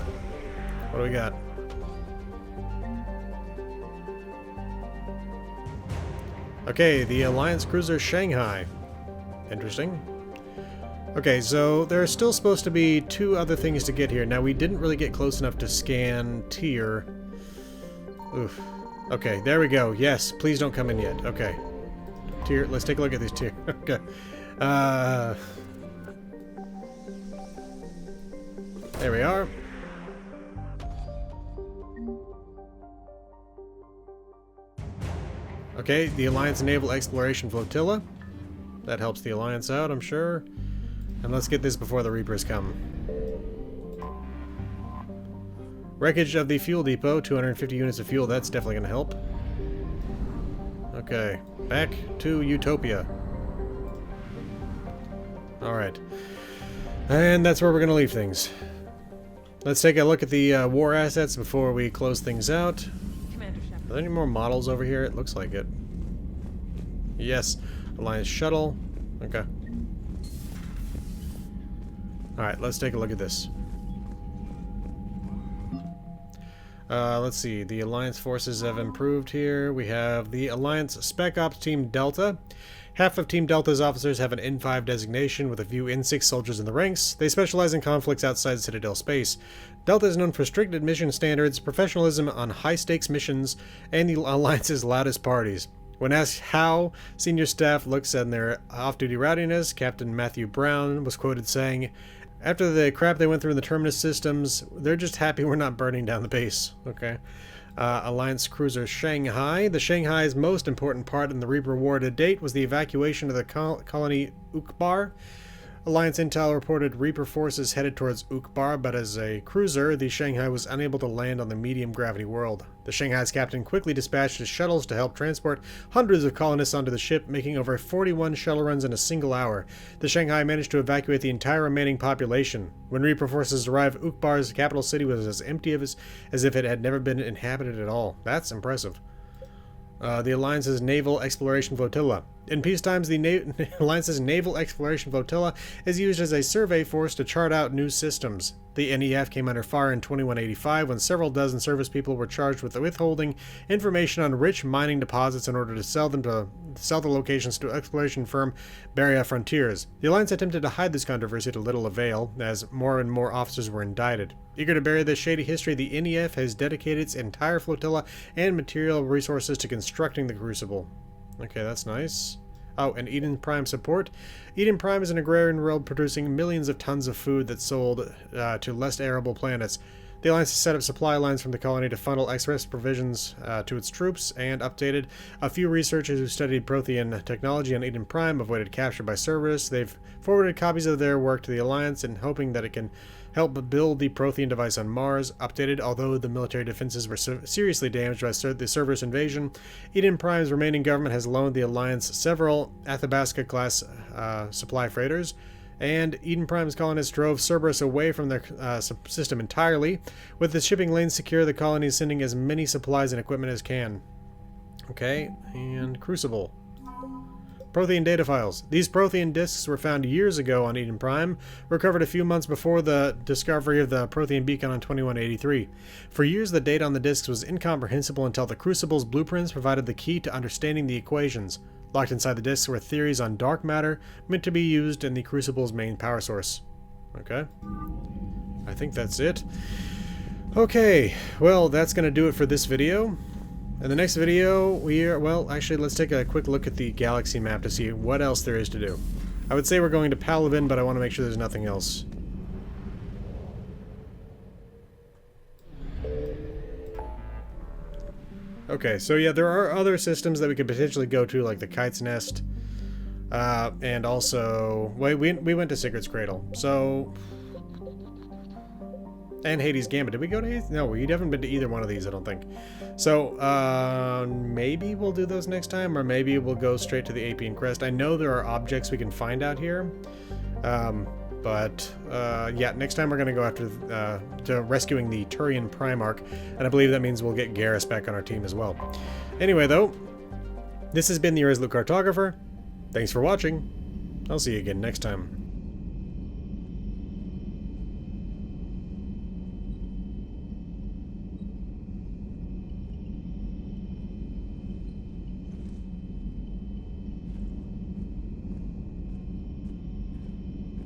What do we got? Okay, the Alliance cruiser Shanghai. Interesting. Okay, so there are still supposed to be 2 other things to get here. Now, we didn't really get close enough to scan tier. Oof. Okay, there we go. Yes, please don't come in yet. Okay. Tier. Let's take a look at these tier. Okay. There we are. Okay, the Alliance Naval Exploration Flotilla. That helps the Alliance out, I'm sure. And let's get this before the Reapers come. Wreckage of the fuel depot, 250 units of fuel, that's definitely going to help. Okay, back to Utopia. Alright. And that's where we're going to leave things. Let's take a look at the war assets before we close things out. Are there any more models over here? It looks like it. Yes. Alliance shuttle. Okay. Alright, let's take a look at this. Let's see. The Alliance forces have improved here. We have the Alliance Spec Ops Team Delta. Half of Team Delta's officers have an N5 designation with a few N6 soldiers in the ranks. They specialize in conflicts outside Citadel space. Delta is known for strict admission standards, professionalism on high-stakes missions, and the Alliance's loudest parties. When asked how senior staff looks at their off-duty rowdiness, Captain Matthew Brown was quoted saying, "After the crap they went through in the Terminus systems, they're just happy we're not burning down the base." Okay. Alliance cruiser Shanghai. The Shanghai's most important part in the Reaper War to date was the evacuation of the colony Ukbar. Alliance intel reported Reaper forces headed towards Ukbar, but as a cruiser, the Shanghai was unable to land on the medium-gravity world. The Shanghai's captain quickly dispatched his shuttles to help transport hundreds of colonists onto the ship, making over 41 shuttle runs in a single hour. The Shanghai managed to evacuate the entire remaining population. When Reaper forces arrived, Ukbar's capital city was as empty as if it had never been inhabited at all. That's impressive. The Alliance's Naval Exploration Flotilla. In peacetimes, the Alliance's Naval Exploration Flotilla is used as a survey force to chart out new systems. The NEF came under fire in 2185 when several dozen service people were charged with withholding information on rich mining deposits in order to sell the locations to exploration firm Barrier Frontiers. The Alliance attempted to hide this controversy to little avail, as more and more officers were indicted. Eager to bury this shady history, the NEF has dedicated its entire flotilla and material resources to constructing the Crucible. Okay, that's nice. Oh, and Eden Prime support. Eden Prime is an agrarian world producing millions of tons of food that's sold to less arable planets. The Alliance has set up supply lines from the colony to funnel express provisions to its troops, and updated. A few researchers who studied Prothean technology on Eden Prime avoided capture by Cerberus. They've forwarded copies of their work to the Alliance in hoping that it can help build the Prothean device on Mars. Updated, although the military defenses were seriously damaged by the Cerberus invasion, Eden Prime's remaining government has loaned the Alliance several Athabasca-class supply freighters, and Eden Prime's colonists drove Cerberus away from their system entirely. With the shipping lanes secure, the colony is sending as many supplies and equipment as can. Okay, and Crucible. Prothean data files. These Prothean disks were found years ago on Eden Prime, recovered a few months before the discovery of the Prothean beacon on 2183. For years, the data on the disks was incomprehensible until the Crucible's blueprints provided the key to understanding the equations. Locked inside the disks were theories on dark matter meant to be used in the Crucible's main power source. Okay. I think that's it. Okay, well, that's going to do it for this video. In the next video, well, actually, let's take a quick look at the galaxy map to see what else there is to do. I would say we're going to Palaven, but I want to make sure there's nothing else. Okay, so yeah, there are other systems that we could potentially go to, like the Kite's Nest, and also, wait, we went to Sigurd's Cradle, so... And Hades Gambit. Did we go to Hades? No, we haven't been to either one of these, I don't think. So, maybe we'll do those next time, or maybe we'll go straight to the Apian Crest. I know there are objects we can find out here, but yeah, next time we're going to go after to rescuing the Turian Primarch, and I believe that means we'll get Garrus back on our team as well. Anyway, though, this has been the Irresolute Cartographer. Thanks for watching. I'll see you again next time.